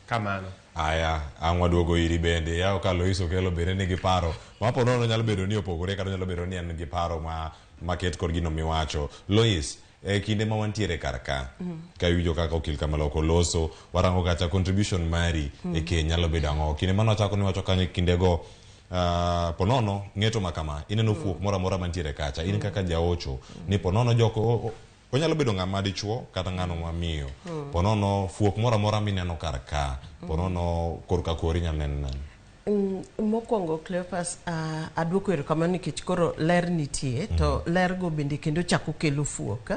kamano. Aya, ang' waduogo iri bende, yao ka Loiso kelo bende nigi paro. Mapo nono nyalo bedo ni opogore, kata nyalo bedo ni en gi paro ma ket kod gino miwacho. Lois, kinde ma wantiere kar ka, ka iwinjo kaka okil Kamaloko loso, warango kacha contribution mari e keny nyalo bedo ang'o. Kinde mano wachako ni wacho kanyo kinde go, ponono ng'eto makama, ineno fuok mora mora mantiere kacha, in kaka jaocho, ni ponono joko onyalo bedo ng'ama dichuo kata ng'ano mamiyo ponono fuok mora mora mineno kar ka ponono korka kori nyanen mokwongo Cleopas aduoko erokamano nikech koro ler nitie to ler go bende kendo chako kelo fuok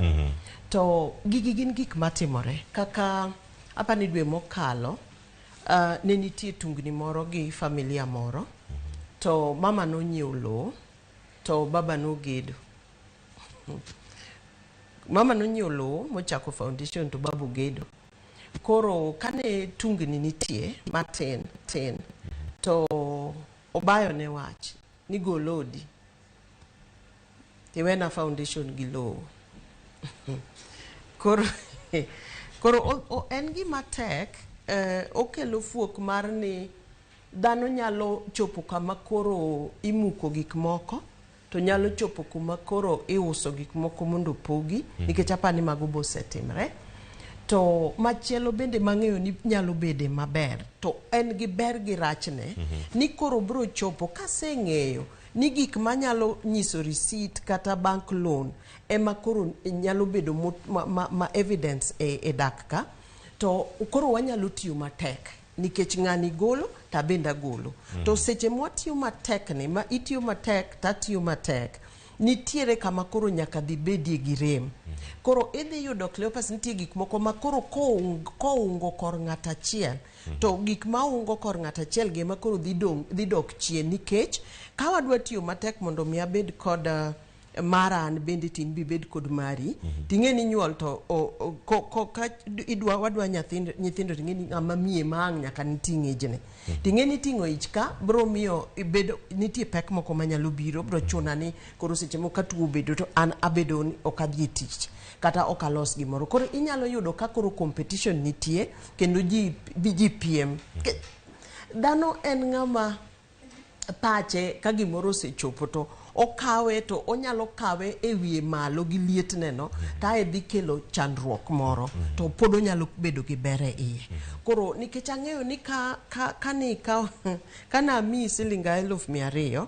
to gigi gin gik matimore kaka apani dwe mokalo ne nitie tungni moro gi familia moro to mama nonyiewo lowo to baba nogedo. Mama nonyiewo lowo mochako foundation to babu gedo. Koro kane tungni nitie matin to obayo ne wach ni golodi iwena foundation gi lowo. Koro en gima tek okelo fuok mar ni dhano nyalo chopo kama koro imuko gik moko to nyalo chopo kuma koro iuso gik moko mondo pogi nikech apani mago bosetimre to machielo bende mang'eyo ni nyalo bede maber to en gi ber gi rachne ni koro bro chopo kaseng'eyo ni gik manyalo nyiso receipt kata bank loan ema koro nyalo bedo ma evidence e dak ka to koro wanyalo tiyo matek nikech ng'ani golo tabenda golo to seche mwatiyo matek ni ma itiyo matek tatiyo matek nitiere kama koro nyaka dhi bedie gi rem koro idhi yudo Cleopas nitie gik moko ma koro koungo kor ng'at achiel to gik ma ungo kor ng'at achiel gima koro dhi dok chien nikech ka wadwa tiyo matek mondo mi abed kod mara an bende tin bibed kod mari ting'e ni nyuol to ka wadwa nyithindo ting'e ni ng'ama miye mang' nyaka niting'e jene ting'e ni ting'o ich ka bro miyo bedo nitie pek moko manyalo biro bro chuna ni koro seche moko katuo bedo to an abedo ni ok adhi tich kata ok alos gimoro koro inyalo yudo ka koro competition nitie kendo ji piem dhano en ng'ama pache ka gimoro osechopo to okawe to onyalo kawe e wiye malo gi lietne no ta dhi kelo chandruok moro to pod onyalo bedo gi bere iye koro nikech ang'eyo ni kana mi $200,000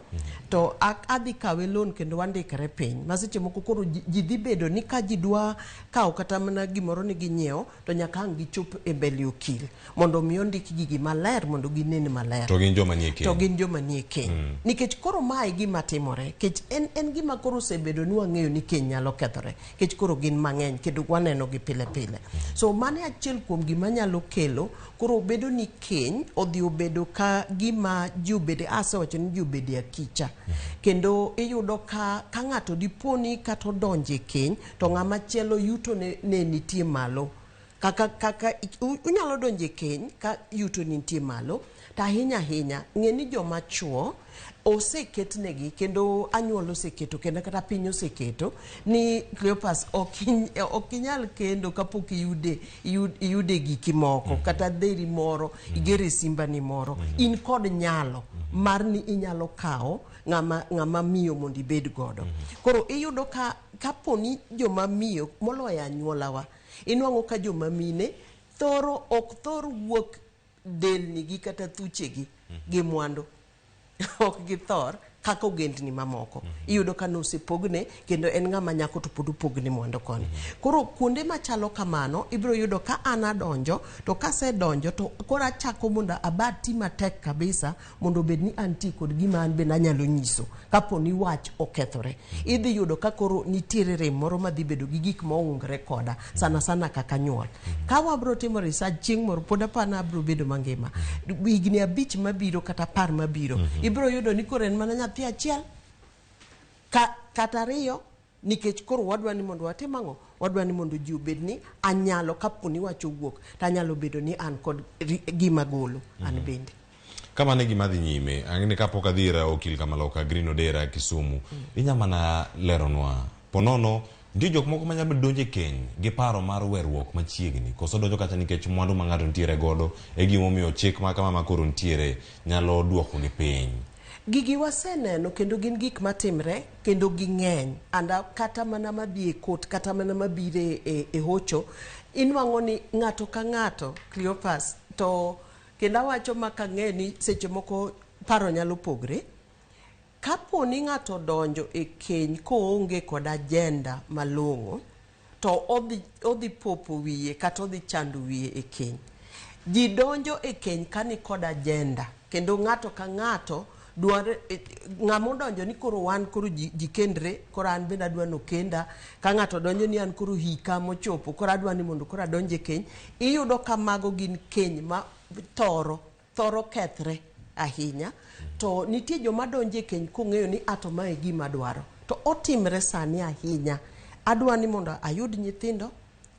to adhi kawe loan kendo wandikre piny maseche moko koro ji dhi bedo ni ka ji dwa kawo kata mana gimoro ni ginyiewo to nyaka ang' gichop e mbele okil mondo mi ondik gigi maler mondo ginen maler to gin joma nie keny nikech koro mae gima timore kech en gima koro osebedo ni wang'eyo ni keny nyalo kethore kech koro gin mang'eny kendo waneno gi pile so mane achiel kuom gima nyalo kelo koro bedo ni keny odhi obedo ka gima ji obede asewacho ni ji obede akicha kendo iyudo ka ng'ato diponi kata odonje keny to ng'ama chielo yuto ne nitie malo kaka unyalo donje keny ka yuto nitie malo ta ahinya ng'e ni joma chuo oseketnegi kendo anyuola oseketo kendo kata piny oseketo ni Cleopas ok inyal kendo kapok iyude giki moko kata dheri moro igere simbani moro in kod nyalo mar ni inyalo kawo ng'ama miyo mondo ibed godo koro iyudo ka kaponi joma miyo moloyo anyuolawa inwang'o ka joma mine ok thor wuok delni gi kata thuchegi gi mwandu ok githor kaka ogendni mamoko iyudo ka nosepogne kendo en ng'ama nyako to pod opogne mwandu koni koro kuonde machalo kamano ibiro yudo ka an adonjo to kasedonjo to koro achako mondo abati matek kabisa mondo bed ni anti kod gima an bende anyalo nyiso kapo ni wach okethore idhi yudo ka koro nitiere rem moro madhi bedo gi gik maungre koda sana kaka nyuol ka wabro timo research chieng' moro pod apana bro bedo mangima higni 5 mabiro kata 10 mabiro ibiro yudo ni koro en mana athi achiel kata ariyo nikech koro wadwa ni mondo watim ang'o, wadwa ni mondo ji obed ni anyalo kaponi wacho wuok to anyalo bedo ni an kod gima golo an bende. Kama ne gima dhi nyime, ang'ini kapok adhira okil Kamaloka Green Odera Kisumu, inya mana leronwa ponono ndi jok moko manyalo donje keny gi paro mar werruok machiegni koso donjo kata nikech mwandu ma ng'ato ntiere godo e gima omiyo chik ma kama makoro ntiere nyalo duoko gi piny. Gigi waseneno kendo gin gik matimre kendo ging'eny anda kata mana madhi e kot kata mana mabire e hocho inwang'o ni ng'ato ka ng'ato Cleopas to kendo awacho makang'e ni seche moko paro nyalo pogre. Kapo ni ng'ato donjo e keny koonge kod agenda malong'o to odhi popo wiye kata odhi chando wiye e keny. Ji donjo e keny kani kod agenda kendo ng'ato ka ng'ato dwaro ng'amo donjo ni koro wan koro ji kendre koro an bende adwa no kenda ka ng'ato donjo ni an koro hika mochopo koro adwa ni mondo koro adonje keny iyudo ka mago gin keny ma thoro kethre ahinya to nitie joma donje keny kong'eyo ni ato mae gima dwaro to otimre sani ahinya adwa ni mondo ayud nyithindo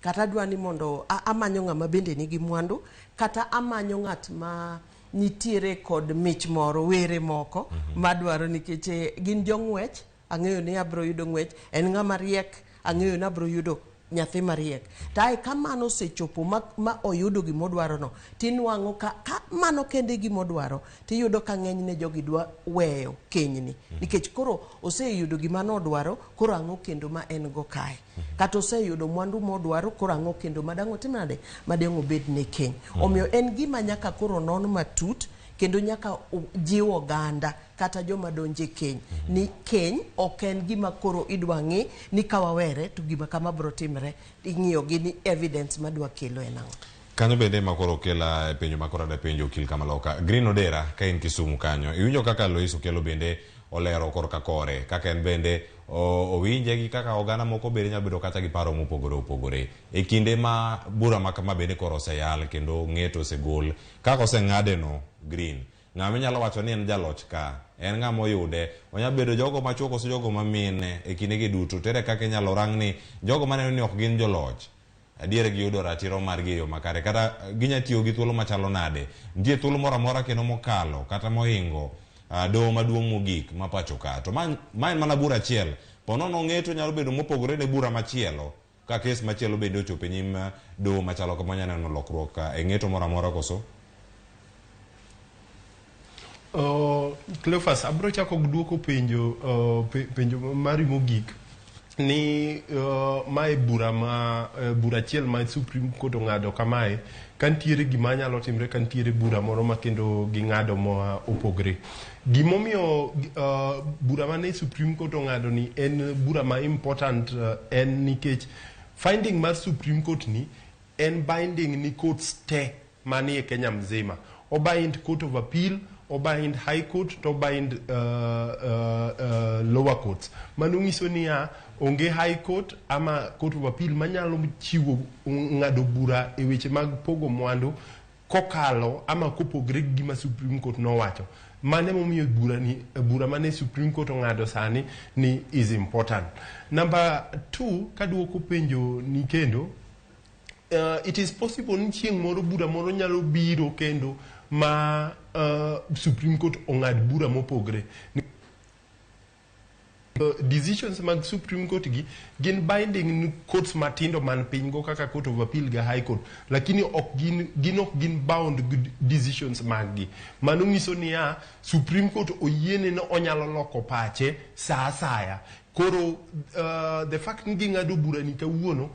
kata adwa ni mondo amanyo ng'ama bende nigi mwandu kata amanyo ng'at ma nitiere kod mich moro were moko madwaro nikech gin jong'wech ang'eyo ni abro yudo ng'wech en ng'ama riek ang'eyo ni abro yudo nyathi mariek tae kamano sechopo ma oyudo gimodwaro no tinwang'o ka mano kende gimodwaro tiyudo ka ng'eny ne jogi dwa weyo kenyni nikech koro oseyudo gima nodwaro koro ang'o kendo ma en go kae kata oseyudo mwandu modwaro koro ang'o kendo madang'o timnade madang'o bed ne keny omiyo en gima nyaka koro non matut kendo nyaka jiwo oganda kata joma donje keny ni keny ok en gima koro idwa ng'i ni kawawere to gima kama bro timre ing'iyo gi ni evidence madwa kelo en ang'o. Kanyo bende makoro kela e penjo makoro da penjo okil Kamaloka Green Odera ka en Kisumu kanyo iwinjo kaka Lois okelo bende olero korka kore kaka en bende owinje gi kaka oganda moko bende nyalo bedo kata gi paro mopogore e kinde ma bura makama bende koro oseyal kendo ng'eto osegol kaka oseng'ade no Green ng'ama nyalo wacho ni en jaloch ka en ng'ama oyude onyalo bedo jogo machuo koso jogo mamine e kinde gi duto tere kaka inyalo rang ni jogo maneno ni ok gin joloch adiere giyudo ratiro margi e yo makare kata ginya tiyo gi thuolo machalo nade nitie thuolo moro amora kendo mokalo kata mohingo doho maduong' mogik ma pacho ka to ma en mana bura achiel ponono ng'eto nyalo bedo mopogore ne bura machielo ka kes machielo bende ochopo e nyim doho machalo kama onyalo neno lokruok e ng'eto moro amora koso. Cleophas, abro chako duoko penjo mari mogik ni mae bura achiel ma Supreme Court ong'ado kamae kantiere gima nyalo timre kantiere bura moro ma kendo ging'ado ma opogre. Gimomiyo bura mane Supreme Court ong'ado ni en bura ma important en nikech finding mar Supreme Court ni en binding ni courts te manie Kenya mzima. Obind Court of Appeal, obind High Court, to obind lower courts. Manung'iso niya onge High Court ama Court of Appeal manyalo chiwo ng'ado bura e weche mag pogo mwandu kokalo ama kopogre gima Supreme Court nowacho. Mane momiyo bura mane Supreme Court ong'ado sani ni is important. Number 2, kaduoko penjo ni kendo it is possible ni chieng' moro bura moro nyalo biro kendo ma Supreme Court ong'ad bura mopogre. Decisions mag Supreme Court gi gin binding ni courts matindo man piny go kaka Court of Appeal ga High Court lakini ok gin bound decisions mag gi. Mano nyiso niya Supreme Court oyiene no onyalo loko pache saa asaya. Koro the fact ni ging'ado bura ni kawuono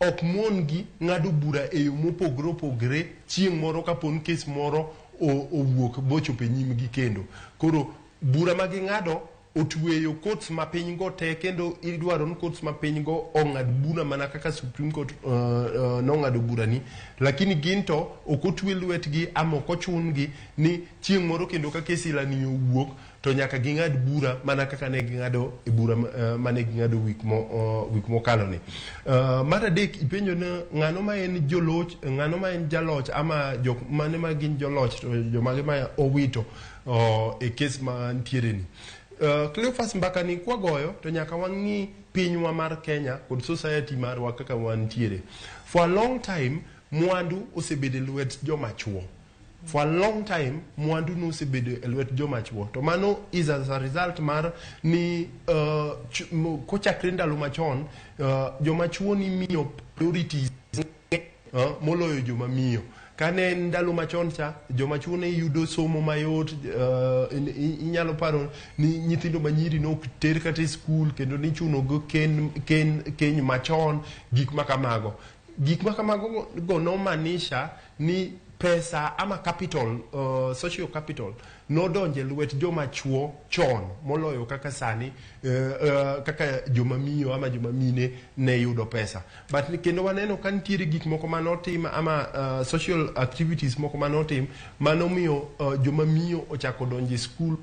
ok mon gi ng'ado bura e yo mopogre chieng' moro kapon kes moro owuok bochopo e nyim gi kendo. Koro bura ma ging'ado otweyo courts ma piny go te kendo idwaro ni courts ma piny go ong'ad bura mana kaka Supreme Court nong'ado bura ni lakini gin to ok otwe lwetgi ama ok ochun gi ni chieng' moro kendo ka kes ilani owuok to nyaka ging'ad bura mana kaka ne ging'ado e bura mane ging'ado wik mokalo ni. Mar adek ipenjo na ng'ano ma en joloch ng'ano ma en jaloch ama jok mane ma gin joloch to jomage ma owito e kes ma ntiere ni. Cleophas mbaka ni kwagoyo to nyaka wang'i pinywa mar Kenya kod society marwa kaka wantiere. For a long time mwandu osebedo lwet joma chuo. For a long time mwandu no osebedo lwet joma chuo. To mano is as a result mar ni kochakre ndalo machon joma chuo ni miyo priorities moloyo joma miyo. Kane ndalo machon cha joma chuo ne yudo somo mayot, inyalo paro ni nyithindo manyiri no ter kata school kendo ni chuno go keny machon, gik makamago go no manisha ni pesa ama capital, social capital no donje lwet joma chuo chon moloyo kaka sani, kaka joma miyo ama joma mine ne yudo pesa. But kendo waneno kan tiere gik moko manotim ama social activities moko manotim manomiyo joma miyo ochako donje school.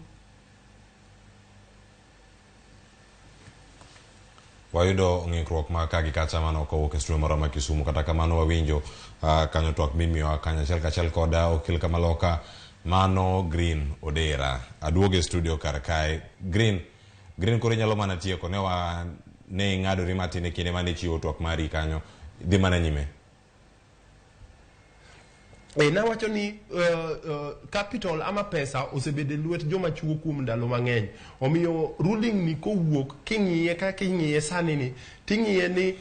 Wayudo ng'ikruok ma ka gi kacha mano kowuok e studio moro ma Kisumu, kata kamano wawinjo kanyo twak mimiyo kanyo achiel koda okil kamaloka mano Green Odera. Aduogo e studio kar kae. Green koro nyalo mana tieko ne ing'adori matin e kinde mane chiwo twak mari kanyo, dhi mana nyime. Nawacho ni capital ama pesa osebedo lwet joma chuo kuom ndalo mang'eny. Omiyo ruling ni kowuok king'iye sani ni ting'iye ni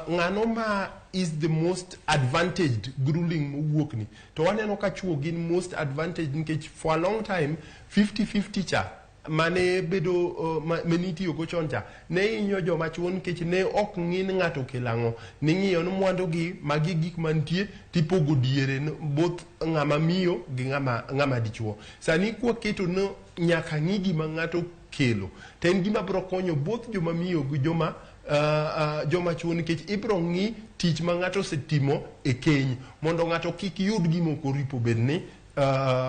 ng'ano ma is the most advantaged ruling mowuok ni. To waneno ka chuo gin most advantaged nikech for a long time 50-50 cha mane bedo menitiyo go chon cha ne inyo joma chuo nikech ne ok ng'in ng'ato kelang'o, ni ng'iyo ni mwandu gi magi gik mantie tipogo diere both ng'ama miyo gi ng'ama dichuo. Sani kwa keto no nyaka ng'i gima ng'ato kelo, to en gima biro konyo both joma miyo gi joma chuo nikech ibiro ng'i tich ma ng'ato setimo e keny mondo ng'ato kik yud gima ok oripo bedni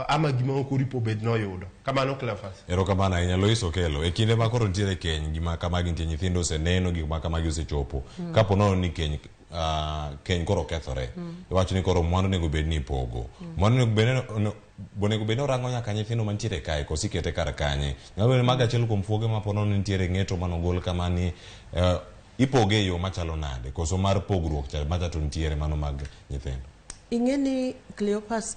ama gima ok oripo bed noyudo. Kamano Cleophas. Erokamano ahinya Lois Okelo. E kinde ma koro nitiere keny, gima kamagi nitie, nyithindo oseneno gik ma kamagi osechopo. Kapo nono ni keny koro kethore. Iwacho ni koro mwandu nego bed ni ipogo. Mwandu nego bed ni orango nyaka nyithindo mantiere kae kosi kete kar kanye. Nyalo bedo maga achiel kuom fuoge ma po nono nitiere ng'eto manogol kamani ipoge e yo machalo nade, koso mar pogruok machato nitiere mano mag nyithindo. Ing'eni Cleophas,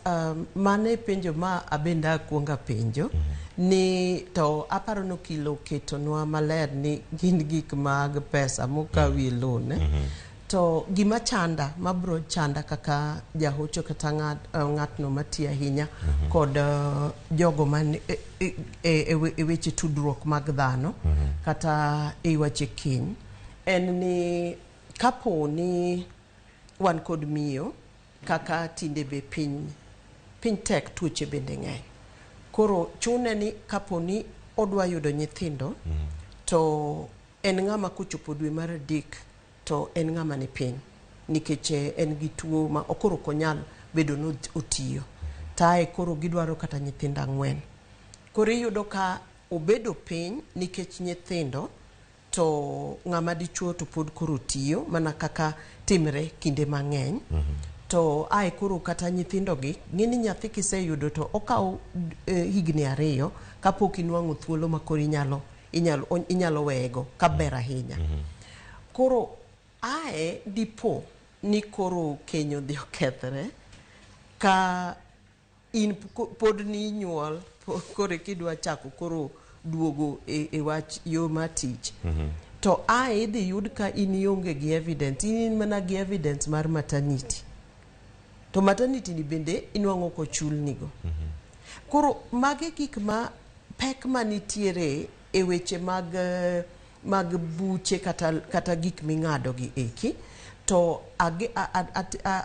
mane penjo ma abenda kuonga penjo ni to aparo no kilo ketonwa maler ni gin gik mag pesa mokawi loan to gima chanda mabro chanda kaka jahocho kata ng'atno matiyo ahinya kod jogo man e weche tudruok mag dhano kata e weche keny en ni kapo ni wan kod miyo kaka tinde be piny tek, tuoche bende ng'eny. Koro chune ni kapo ni odwa yudo nyithindo to en ng'ama kochopo dwe mar adek to en ng'ama ni piny nikech en gi tuo ma okoro konyal bedo no otiyo. Tae koro gidwaro kata nyithindo 4. Koro iyudo ka obedo piny nikech nyithindo to ng'ama dichuo to pod koro tiyo mana kaka timre kinde mang'eny. To ai koro kata nyithindo gi ng'ini nyathi kiseyudo to okaw higni 2 kapok inwang'o thuolo ma koro inyalo wego kaber ahinya. Koro ae dipo ni koro kenyo dhi okethre ka in pod ni nyuol kore kidwa chako koro duogo e wach yo matich. To ae idhi yud ka in ionge gi evidence, in mana gi evidence mar maternity. To maternity ni bende inwang'o ko chul nigo. Koro mage gik ma pek manitiere e weche mag buche kata gik ming'ado gi eki. To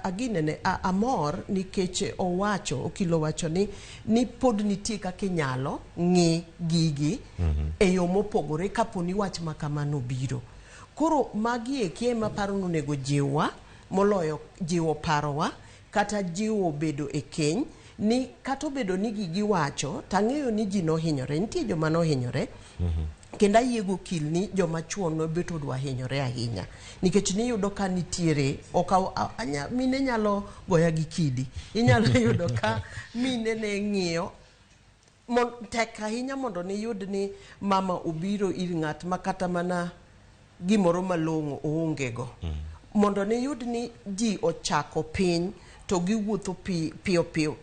aginene amor nikech okilo wacho ni pod nitie kaka inyalo ng'i gigi e yo mopogore kapo ni wach makamano biro. Koro magi eki ema paro nonego jiwa moloyo jiwo parowa kata jiwo bedo e keny ni kato bedo ni gigi wacho tang'eyo ni ji nohinyore, nitie joma nohinyore. Kenda yiego kil ni joma chuo no beto dwa hinyore ahinya nikech ni yudo ka nitiere mine nyalo goya gi kidi, inyalo yudo ka mine ne ng'iyo tek ahinya mondo niyud ni mama obiro ir ng'at makata mana gimoro malong'o oongego. Mondo niyud ni ji ochako piny to giwuotho piyo piyo,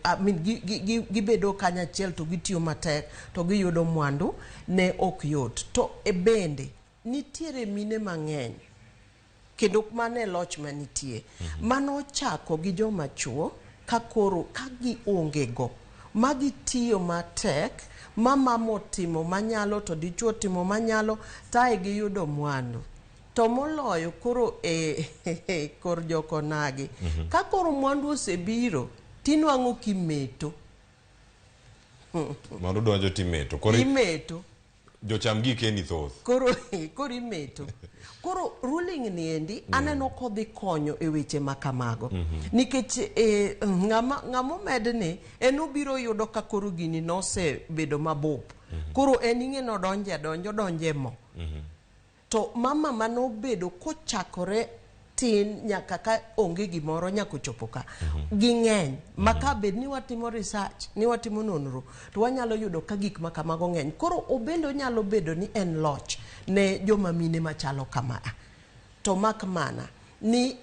gibedo kanyachiel to gitiyo matek to giyudo mwandu ne ok yot. To bende nitiere mine mang'eny kendo mane loch manitie mano chako gi joma chuo ka koro ka giongego magitiyo matek, mama timo manyalo to dichuo timo manyalo tae giyudo mwandu. To moloyo koro kor joko nagi ka koro mwandu osebiro tinwang'o kimeto mwandu donjo timeto imeto jocham gike ni thoth koro imeto. Koro ruling ni endi aneno kodhi konyo e weche makamago nikech ng'amo medni en obiro yudo ka koro gini nosebedo mabup, koro en ing'eno donje mo. To mama manobedo kochakore tin nyaka ka onge gimoro nyako chopo ka ging'eny maka bed ni watimo research, ni watimo nonro, to wanyalo yudo ka gik makamago ng'eny. Koro obendo nyalo bedo ni en loch ne joma mine machalo kama. To mak mana ni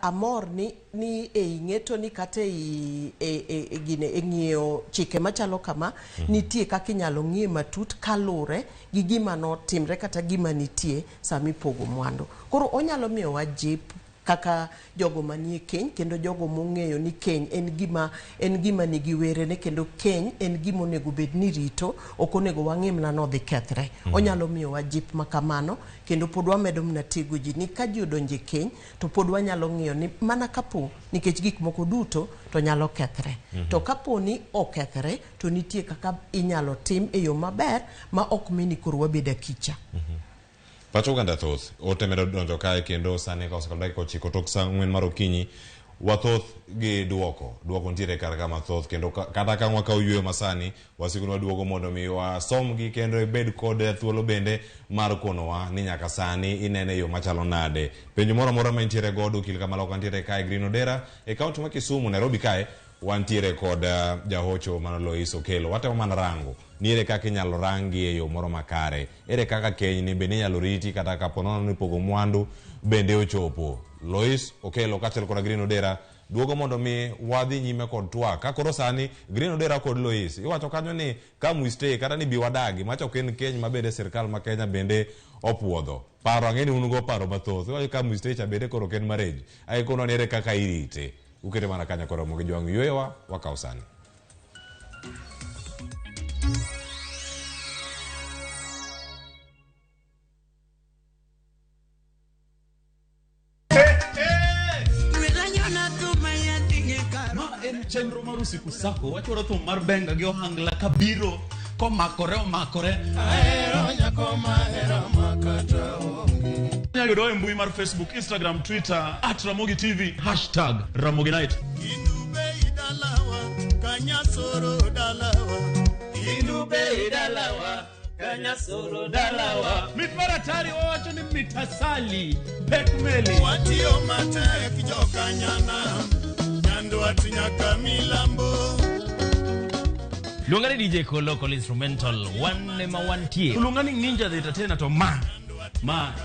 amor ni ing'eto ni kata ng'iyo chike machalo kama nitie kaka inyalo ng'ie matut kalure gi gima notimre kata gima nitie sami pogo mwandu. Koro onyalo miyo wajip kaka jogo manie keny kendo jogo mong'eyo ni keny en gima nigi werene, kendo keny en gima onego bed ni rito, ok onego wang'im na nodhi kethre. Onyalo miyo wajip makamano kendo pod wamedo mna tego ji ni ka ji odonje keny to pod wanyalo ng'iyo ni mana kapo nikech gik moko duto to nyalo kethre. To kapo ni okethre to nitie kaka inyalo tim e yo maber ma ok mini koro wabeda kicha. Pacho ganda thoth otemedo donjo kae kendo sani ka osekalo dakika 9 tok saa 4 mar okinyi wathoth gi duoko nitiere kar kama thoth kendo kata ka mwaka oyueyo masani wasikunu waduogo mondo mi wasom gi kendo ibed kod thuolo bende mar konowa ni nyaka sani inene yo machalo nade. Penjo moro amora ma intiere godo kil kama loka ntiere kae Green Odera e kaunti ma Kisumu, Nairobi kae wantiere kod jahocho Manolo Isokelo. Watemo mana rango niere kaka inyalo rangi e yo moro makare, ere kaka keny ni bende inyalo riti kata kaponono ni pogo mwandu bende ochopo. Lois Okelo kachiel kod Green Odera duogo mondo mi wadhi nyime kod twak. Ka koro sani Green Odera kod Lois iwacho kanyo ni come we stay kata ni bi wadagi macha ok en keny mabende sirkal ma Kenya bende opuodho. Paro ang'eni un go paro mathoth. Iwacho come we stay cha bende koro ken marriage. Ai kono nere kaka irite. Ukete mana kanya koro Ramogi jwang' yuewa wakao sani. En chenro mar usiku sako wachoro thum mar benga gi ohangla kabiro komakore ahero nyako mahero makata onge. Nyayudo e mbui mar Facebook, Instagram, Twitter @Ramogitv #Ramoginight. Inube idalawa kanyasoro dalawa kanyasoro dalawa Mit maratari owacho ni mitasali pekmeli watiyo matek jokanyana nyandwat nyaka milambo. Luongani DJ Local Instrumental one ma wantie. Luongani Ninja the Entertainer to ma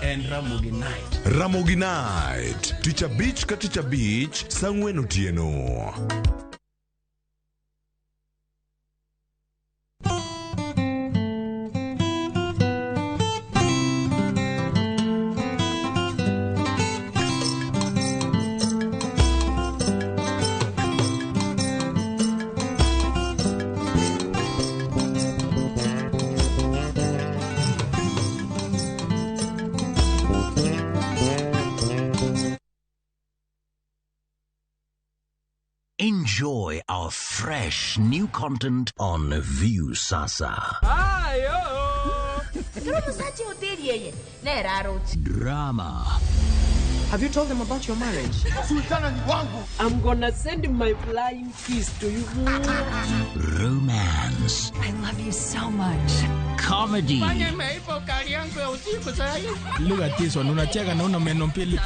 en Ramogi Night. Ramogi Night, Teacher Beach ka Teacher Beach, Sangwen otieno. Enjoy our fresh new content on View Sasa. Drama. Have you told them about your marriage? I'm gonna send my flying kiss to you. Romance. I love you so much. Comedy. Look at this one, unacheka na una meno mbili.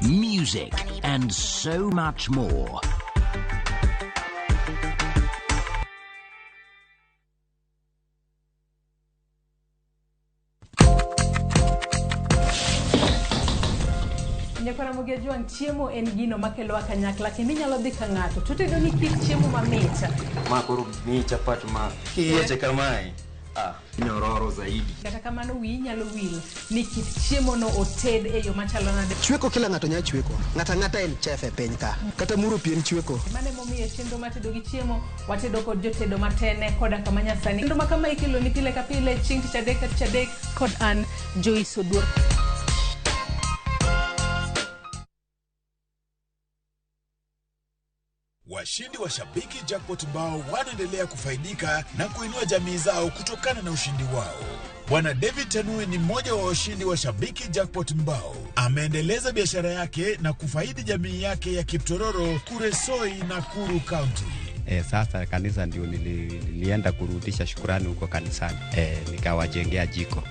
Music and so much more. Nyakora Mogi Juang, chiemo en gino makelo kanyakla kendo inyalo dhi ka ng'ato to tedo ni kit chiemo mamit. Ma koro ni chapat ma kiyeche kamae. Nyororo zaidi. Kata kamano wi nyalo wil ni kit chiemo no oted e yo machalo nade. Chweko kila ng'ato nya chweko. Ng'ata en chef e piny ka. Kata muro pien chweko. Mane momiyo chenro matedo gi chiemo watedo kod jotedo matene koda kama nyasani. Chenro ma kama ikelo ni pile ka pile chieng' tich adek kod an Joyce Oduor. Washindi wa Shabiki Jackpot Mbao wanaendelea kufaidika na kuinua jamii zao kutokana na ushindi wao. Bwana David Tanui ni mmoja wa washindi wa Shabiki Jackpot Mbao. Ameendeleza biashara yake na kufaidi jamii yake ya Kiptororo, Kuresoi na Kuru County. Sasa kanisa ndio nilienda kurudisha shukrani huko kanisani. Nikawajengea jiko.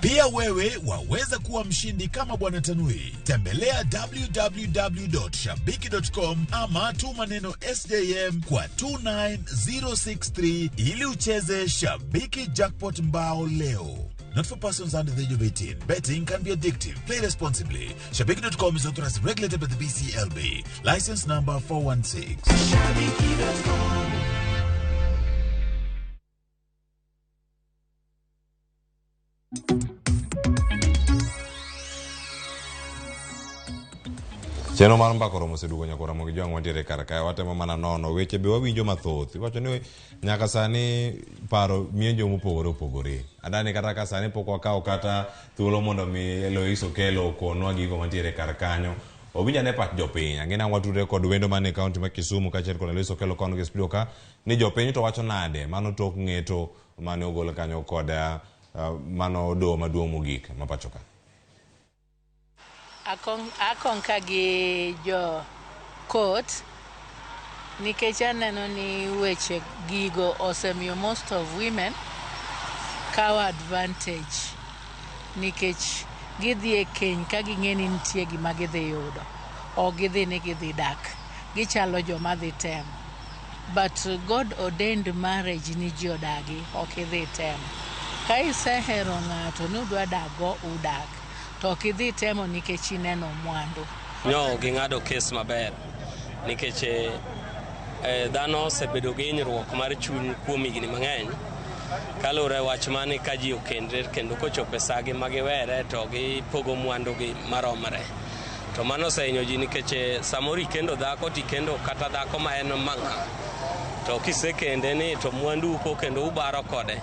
Pia wewe waweza kuwa mshindi kama Bwana Tanui. Tembelea www.shabiki.com ama tuma neno SJM kwa 29063 ili ucheze Shabiki Jackpot Mbao leo. Not for persons under the age of 18. Betting can be addictive. Play responsibly. Shabiki.com is authorized and regulated by the BCLB. License number 416. Shabiki.com. Cheno mar mbako romo sedugo Nyakora Mogi Juang wantiere kar kae watemo mana nono weche be wawinjo mathoth. Iwacho ni nyaka sani paro mienjo mopogore opogore. Adani kata ka sani pok wakawo kata thuolo mondo mi Eloise Okelo okonwa gigo mantiere kar kanyo. Owinja ne pach jopiny. Ang'ina watudre kod wendo mane kaunti ma Kisumu kaachiel kod Eloise Okelo kono gi studio ka ni jopiny to wacho nade mano tok ng'eto mane ogol kanyo kod mano do maduong' mogik ma pacho ka. Akong ka gi jo court nikech aneno ni weche gigo osemiyo most of women kawo advantage nikech gidhi e keny ka ging'e ni nitie gima gidhi yudo o gidhi ni gidhi dak gichalo joma dhi tem but God ordained marriage ni ji odagi ok idhi tem ka isehero ng'ato ni udwa dago udak to kidhi temo nikech ineno mwandu. No, ging'ado kes maber nikech dhano osebedo gi hinyruok mar chuny kuom higni mang'eny kalure wach mane ka ji okendre kendo kochopo sagi magiwere to gipogo mwandugi maromre. To mano osehinyo ji nikech samoro ikendo dhako tikendo kata dhako ma en mang'a to kisekende ni to mwandu uko kendo ubaro kode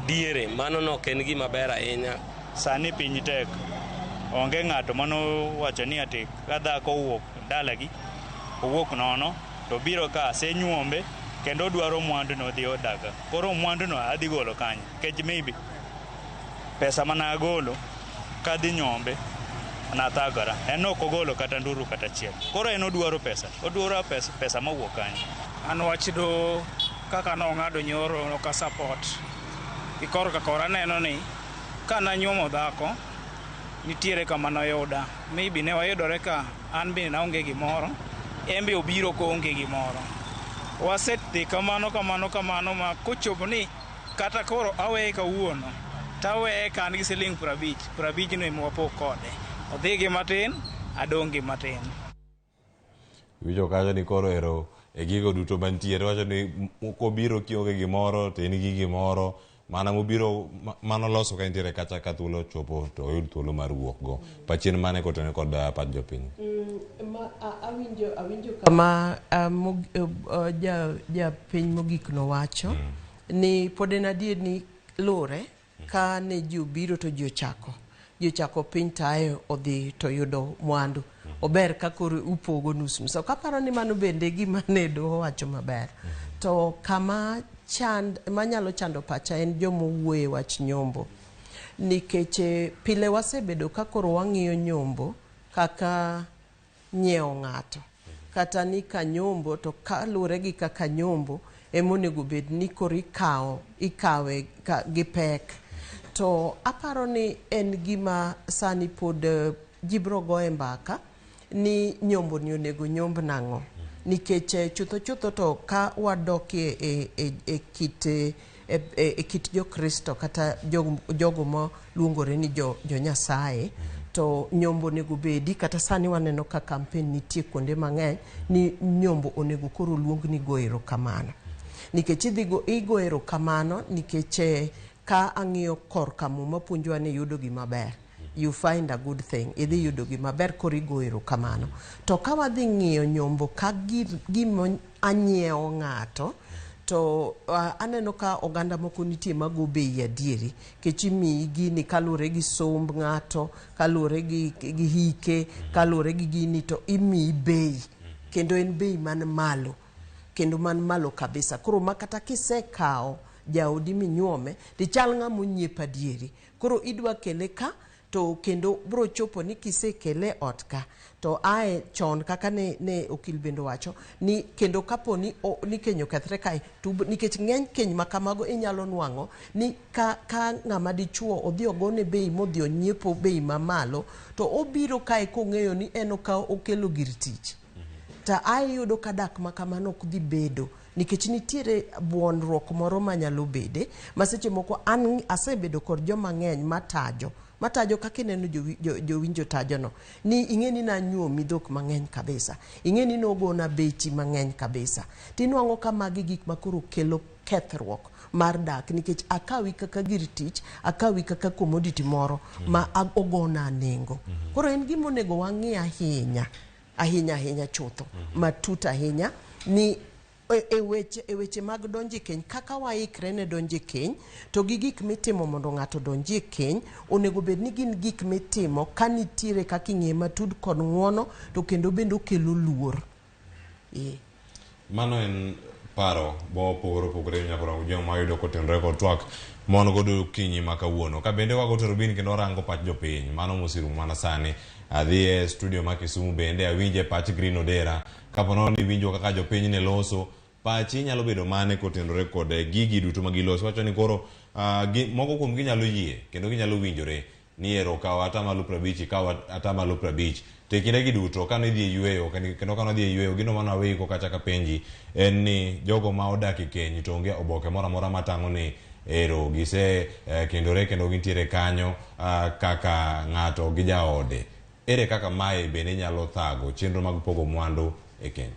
diere mano no ok en gima ber ahinya. Sani piny tek onge ng'ato mano wacho ni ati ka dhako owuok dalagi owuok nono to biro ka asenyuombe kendo dwaro mwandu no dhi odaga koro mwandu no adhi golo kanyo kech maybe pesa mana agolo kadhi nyombe nathagora en ok ogolo kata nduru kata chiel koro en odwaro pesa mawuok kanyo. An wach do kaka nong'ado nyoro no ka support ikor ka kora neno ni kana nyuomo dhako nitiere kama noyuda maybe ne wayudore ka an bende naonge gimoro embe obiro ko onge gimoro wasedhi kamano ma kochopo ni kata koro aweye kawuono taweye kan gi siling 50 no emwapok kode odhi gi matin adong' gi matin. Wicho kacha ni koro ero e gigo duto mantiere wacho ni kobiro kionge gimoro to en gi gimoro mana mobiro mano loso ka intiere kacha ka thuolo chopo to oyud thuolo mar wuok go pachien mane kotene kod pat jopiny. Awinjo kama ja piny mogik no wacho ni pod en adier ni lure ka ne ji obiro to ji ochako piny tayo odhi to yudo mwandu ober ka koro upogo nus so kaparo ni mano bende gima ne doho wacho maber to kama manyalo chando pacha en jomo wuoye wach nyombo nikech pile wasebedo ka koro wang'iyo nyombo kaka nyiewo ng'ato kata ni ka nyombo to kalure gi kaka nyombo emonego bed ni koro ikawe gi pek to aparo ni en gima sani pod jibro goe mbaka ni nyombo ni onego nyomb nang'o nikech chutho to ka wadokie e kit jo Kristo kata jogo ma luongore ni jo Nyasaye to nyombo onego bedi kata sani waneno ka campaign nitie kuonde mang'eny ni nyombo onego koro luong ni go erokamano nikech igo erokamano nikech ka ang'iyo korka muma puonjwa ni yudo gima ber you find a good thing idhi yudo gima ber koro igo erokamano to ka wadhi ng'iyo nyombo ka gima anyiewo ng'ato to aneno ka oganda moko nitie mago bei adieri kech imiyi gini kaluwore gi somb ng'ato kaluwore gi hike kaluwore gi gini to imiyi bei kendo en bei man malo kendo man malo kabisa koro makata kisekawo jaodi minyuome tichal ng'ama onyiepo adieri koro idwa kele ka to kendo bro chopo ni kisekele ot ka to ae chon kaka ne okil bendo wacho ni kendo kapo ni kenyo kethre kae nikech ng'eny keny makamago inyalo nwang'o ni ka ng'ama dichuo odhi ogone bei modhi onyiepo bei mamalo to obiro kae kong'eyo ni en ka okelo gir tich ta ae yudo ka dak makamano ok dhi bedo nikech nitiere buonruok moro manyalo bede maseche moko asebedo kod joma ng'eny matajo kaka ineno jowinjo tajono ni ing'eni nanyuomi dhok mang'eny kabisa ing'eni nogona beti mang'eny kabisa tinwang'o ka magi gik makoro kelo kethruok mar dak nikech akawi kaka gir tich akawi kaka commodity moro ma ogona nengo koro en gima onego wang'i ahinya chutho matut ahinya ni e weche mag donje keny kaka waikre ne donje keny to gi gik mitimo mondo ng'ato donje keny onego bed ni gin gik mitimo ka nitiere kaka ing'e matud kod ng'uono to kendo bendo kelo luor mano en paro opogore nyakoro joma yudo kotenore kod twak mon godo kinyi ma kawuono ka bende wagotero bin kendo rango pach jopiny mano mosiru mana sani adhi e studio ma Kisumu bende awinje pach Green Odera kapono ni winjo kaka jopiny ne loso pachi nyalo bedo mane kotenore kod gigi duto ma giloso wacho ni koro moko kuom ginyalo yie kendo ginyalo winjore ni ero kaw atamalo 50 kaw atamalo 50 te kinde gi duto kano idhi e yueyo kendo kano idhi e yueyo gino mano aweyi ko kata ka penji en ni jogo ma odak e keny to onge oboke moro amora matang'o ni ero gise kendore kendo gintiere kanyo kaka ng'ato gi jaode ere kaka mae bende nyalo thago chenro mag pogo mwandu e keny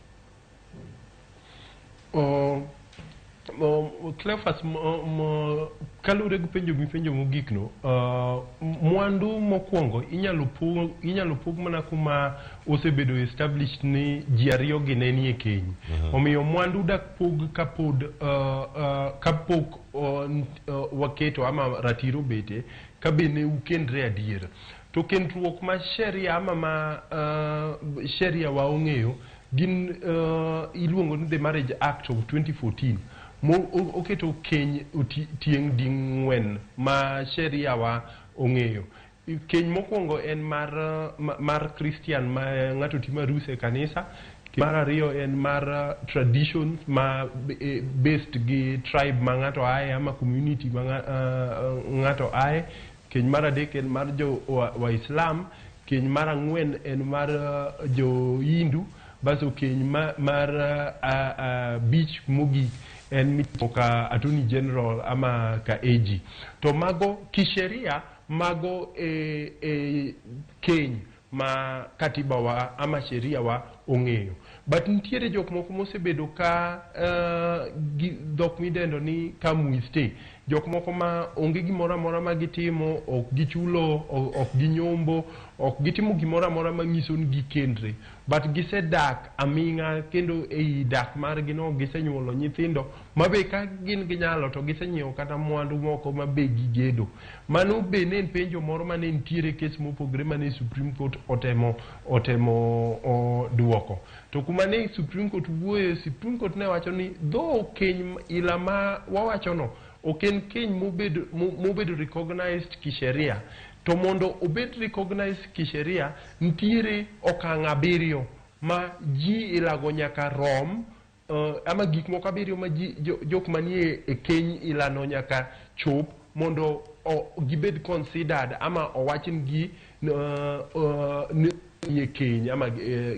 Cleophas kalure gi penjo mogik no mwandu mokwongo inyalo pog mana kuma osebedo established ni ji ariyo gi nenie keny omiyo mwandu dak pog kapok waketo ama ratiro bete ka bende ukendre adier to kendruok ma sheria ama ma sheria wa ong'eyo gin iluongo ni the Marriage Act of 2014 oketo keny tieng' di ng'wen ma sheria wa ong'eyo keny mokwongo en mar Christian ma ng'ato timo arus e kanisa mar ariyo en mar traditions ma based gi tribe ma ng'ato aye ama community ma ng'ato aye keny mar adek en mar jo Waislam keny mar ang'wen en mar jo Hindu baso keny mar beach mogik en mitimo ka Attorney General ama ka AG to mago kisheria mago keny ma katiba wa ama sheria wa ong'eyo but nitiere jok moko mosebedo ka dhok midendo ni come we stay jok moko ma onge gimoro amora ma gitimo ok gichulo ok ginyombo ok gitimo gimoro amora ma nyiso ni gikendre but gisedak aming'a kendo ei dak margi no gisenyuolo nyithindo mabe ka gin ginyalo to gisenyiewo kata mwandu moko ma be gigedo mano be ne en penjo moro ma ne nitiere kes mopogore ma ne Supreme Court otemo duoko to kuma ne Supreme Court wuoyo Supreme Court ne wacho ni dho keny ila ma wawacho no ok en keny mobedo recognized kisheria to mondo obed recognized kisheria nitiere okang' abiriyo ma ji ilago nyaka rom ama gik moko abiriyo ma jok manie e keny ilano nyaka chop mondo gibed considered ama owachin gi nie keny ama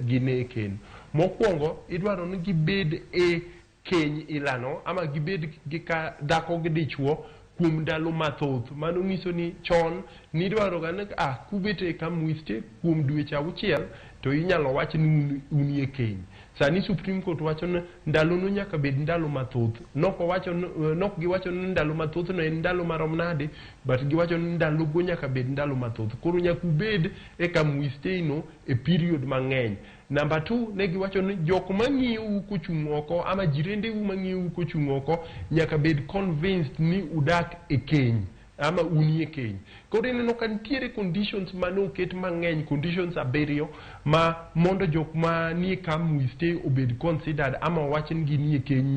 gine keny mokwongo idwaro ni gibed e keny ilano ama gibed gi ka dhako gi dichuo kuom ndalo mathoth. Mano nyiso ni chon nidwaro ga ni kubete kamwiste kuom dweche 6 to inyalo wach ni unie keny. Sani Supreme Court wacho ni ndalo no nyaka bed ndalo mathoth. Nok giwacho ni ndalo mathoth no en ndalo marom nade, but giwacho ni ndalo go nyaka bed ndalo mathoth. Koro nyaka ubed e kamwiste no e period mang'eny. Number 2, ne giwacho ni jok mang'iyo kochung' oko ama jirende mang'iyo kochung' oko nyaka bed convinced ni udak e keny ama unie keny. Koro ineno ka nitiere conditions manoket mang'eny, conditions 7 ma mondo jok ma nie kamwiste obed considered ama wach ni ginie keny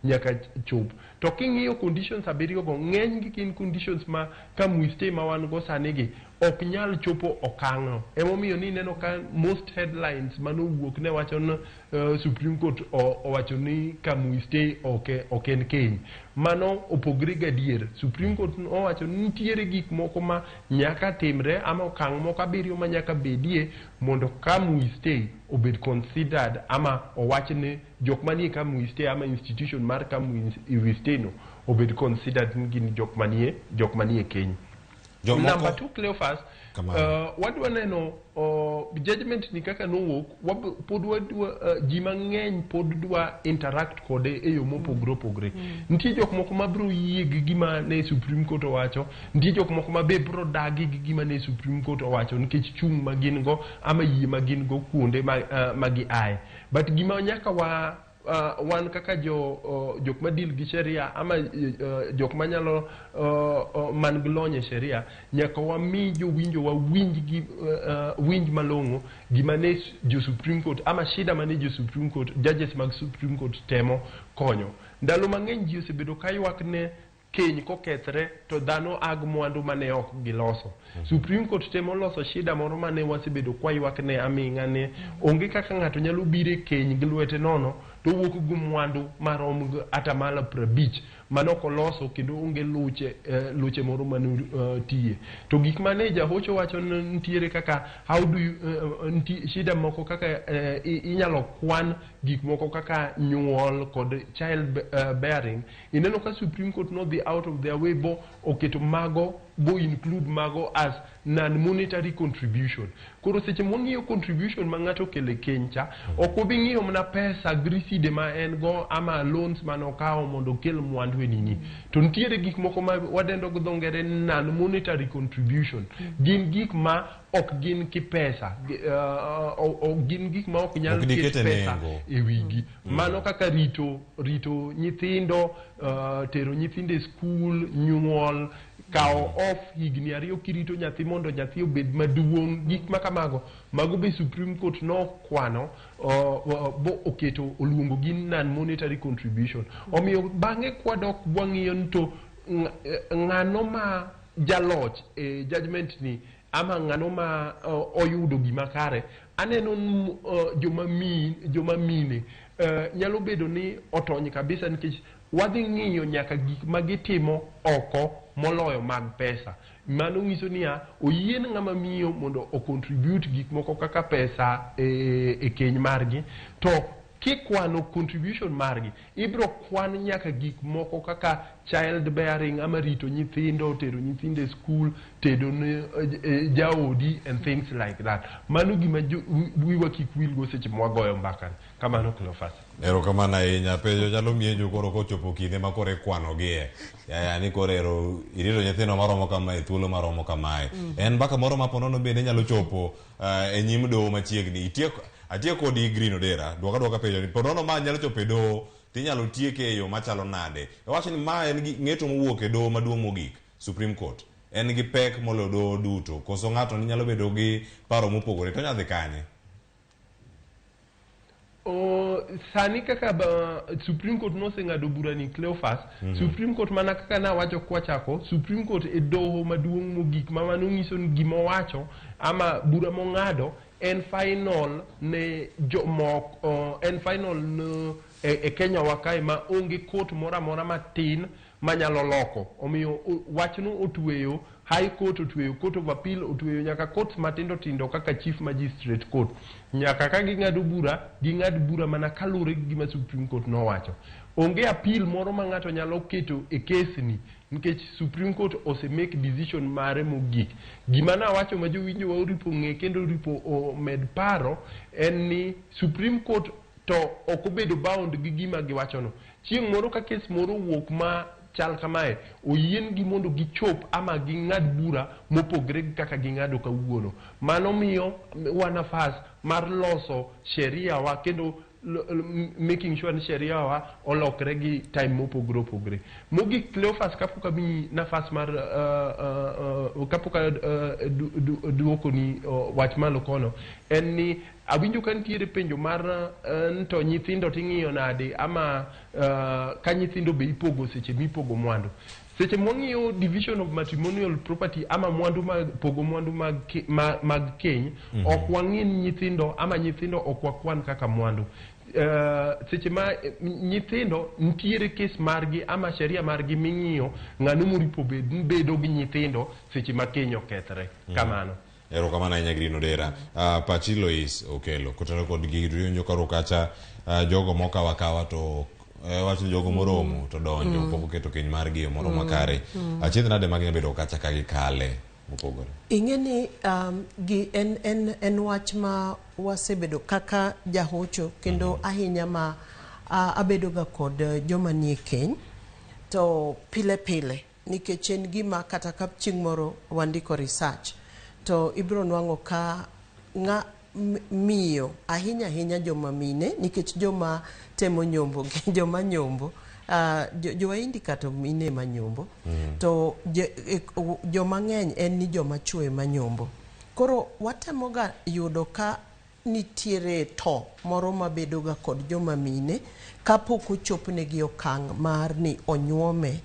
nyaka chop. To king'iyo conditions 7 go ng'eny gi gin conditions ma kamwiste ma wan go sani gi ok nyal chopo okang'o. Emomiyo ni neno ka most headlines manowuok ne wacho ni Supreme Court owacho ni kamwiste ok en keny. Mano opogre gadier. Supreme Court owacho ni nitiere gik moko ma nyaka timre ama okang' moko 7 ma nyaka bedie mondo kamwiste obed considered ama owach ni jok manie kamwiste ama institution mar kamwiste no obed considered ni gin jok manie keny. Number 2, Cleophas, wadwa neno judgment ni kaka nowuok, pod wadwa ji mang'eny pod dwa interact kode e yo mopogre. Nitie jok moko ma biro yie gi gima ne Supreme Court owacho, nitie jok moko ma be biro dagi gi gima ne Supreme Court owacho nikech chung' ma gin go ama yie ma gin go kuonde ma gi aye. But gima nyaka wan kaka jok madil gi sheria ama jok manyalo man gi lony e sheria nyaka wami jowinjo winj malong'o gima ne jo Supreme Court ama shida mane jo Supreme Court, judges mag Supreme Court temo konyo. Ndalo mang'eny ji osebedo ka ywak ne keny kokethre to dhano ag mwandu mane ok giloso. Supreme Court temo loso shida moro mane wasebedo kwa ywak ne aming'a ne onge kaka ng'ato nyalo bire keny gi lwete nono to wuok gi mwandu marom atamalo 50 manok oloso kendo onge luche moro tiye. To gik mane jahocho wacho nitiere kaka shida moko kaka inyalo kwan gik moko kaka nyuol kod child bearing. Ineno ka Supreme Court no dhi out of their way bo oketo mago bo include mago as non-monetary contribution. Koro seche mong'iyo contribution ma ng'ato kele keny cha, ok obi ng'iyo mana pesa griside ma en go ama loans manokawo mondo kel mwandu e nini. To nitiere gik moko ma wadendo go dhongere non-monetary contribution. Gin gik ma ok gin ki pesa. Gin gik ma ok nyal ket pesa e wigi. Mano kaka rito nyithindo, tero nyithindo e school, nyuol, kao off higni 2 kirito nyathi mondo nyathi obed maduong', gik makamago mago be Supreme Court no kwano bo oketo oluongo gi non-monetary contribution. Omiyo bang'e kwadok wang'iyo nito ng'ano ma jaloch e judgment ni ama ng'ano ma oyudo gima kare, aneno joma mine nyalo bedo ni otony kabisa nikech wadhi ng'iyo nyaka gik magitimo oko moloyo mag pesa. Mano nyiso niya oyien ng'ama miyo mondo o contribute gik moko kaka pesa e keny margi, to kikwano contribution margi ibro kwan nyaka gik moko kaka child bearing ama rito nyithindo, tero nyithindo e school, tedo ne jaodi and things like that. Mano gima wiwa kik wil go seche mwagoyo mbaka. Kamano Cleophas. Erokamano ahinya. Penjo nyalo mienjo koro kochopo kinde ma koro ikwano gie. Ni koro irito nyithindo maromo kamae, thuolo maromo kamae. En mbaka moro ma ponono bende nyalo chopo e nyim doho machiegni. Atiek kodi Green Odera, dwaka penjo ni ponono ma nyalo chopo e doho tinyalo tieke e yo machalo nade. Wacho ni ma en ng'eto mowuok e doho maduong' mogik, Supreme Court. En gi pek molo doho duto. Koso ng'ato ni nyalo bedo gi paro mopogore to nyadhi kanye. Sani kaka Supreme Court noseng'ado bura ni Cleophas, Supreme Court mana kaka na wacho kwachako, Supreme Court e doho maduong' mogik ma mano nyiso ni gima wacho ama bura mong'ado en final ne jomok, en final ne e Kenya wakae ma onge court mora matin manyalo loko. Omiyo wachno otweyo High Court, otweyo Court of Appeal, otweyo nyaka courts matindo tindo kaka Chief Magistrate Court. Nyaka ka ging'ado bura mana kalure gi gima Supreme Court nowacho. Onge appeal moro ma ng'ato nyalo keto e case ni nikech Supreme Court ose make decision mare mogik. Gima na wacho ma jowinjo wa oripo ng'e kendo oripo med paro en ni Supreme Court to ok obedo bound gi gima giwachono. Chieng' moro ka kes moro wuok ma chal kamae, oyien gi mondo gichop ama ging'ad bura mopogre gi kaka ging'ado kawuono. Mano miyo wa nafas mar loso sheria wa kendo making sure ni sheria wa olokre gi time mopogre opogre. Mogik Cleophas kapoka mi nafas mar kapoka duoko ni wach malo kono en ni awinjo ka nitiere penjo mar to nyithindo ting'iyo nade ama ka nyithindo be ipogo seche mipogo mwandu. Seche mwang'iyo division of matrimonial property ama mwandu pogo mwandu mag keny, ok wang'in nyithindo ama nyithindo ok wakwan kaka mwandu. Seche ma nyithindo nitiere kes margi ama sheria margi ming'iyo ng'ano moripo bedo gi nyithindo seche ma keny okethre. Kamano. Ero kamana inya grino dera. Pachi Lois okelo kotero kod giyonjo karo kacha jogo moka wakawa to wacho jogo moromo to donjo pogo keto keny margi moro makare. Achiedh nade maginya bedo kacha ka gikale mopogore. Ing'eni gi en wach ma wasebedo kaka jahocho kendo ahinya ma abedo ga kod joma nie keny to pile pile nikech en gima kata ka chieng' moro wandiko research to ibro nwang'o ka miyo ahinya joma mine nikech joma temo nyombo joma nyombo jowaindi kata mine ma nyombo to joma ng'eny en ni joma chwe ma nyombo. Koro watemo ga yudo ka nitiere to moro mabedo ga kod joma mine kapok ochopnegi okang' mar ni onyuome.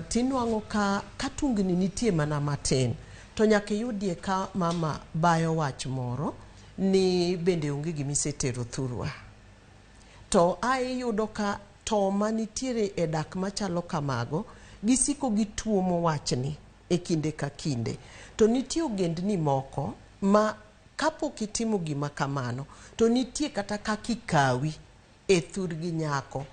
Tinwang'o ka tungni nitie mana matin to nyaka yudie ka mama bayo wach moro ni bende onge gimisetero thurwa. To yudo ka to manitiere e dak machalo kamago gisiko gituomo wachni e kinde ka kinde. To nitie ogendni moko ma kapok itimo gima kamano to nitie kata kaka ikawi e thurgi nyako.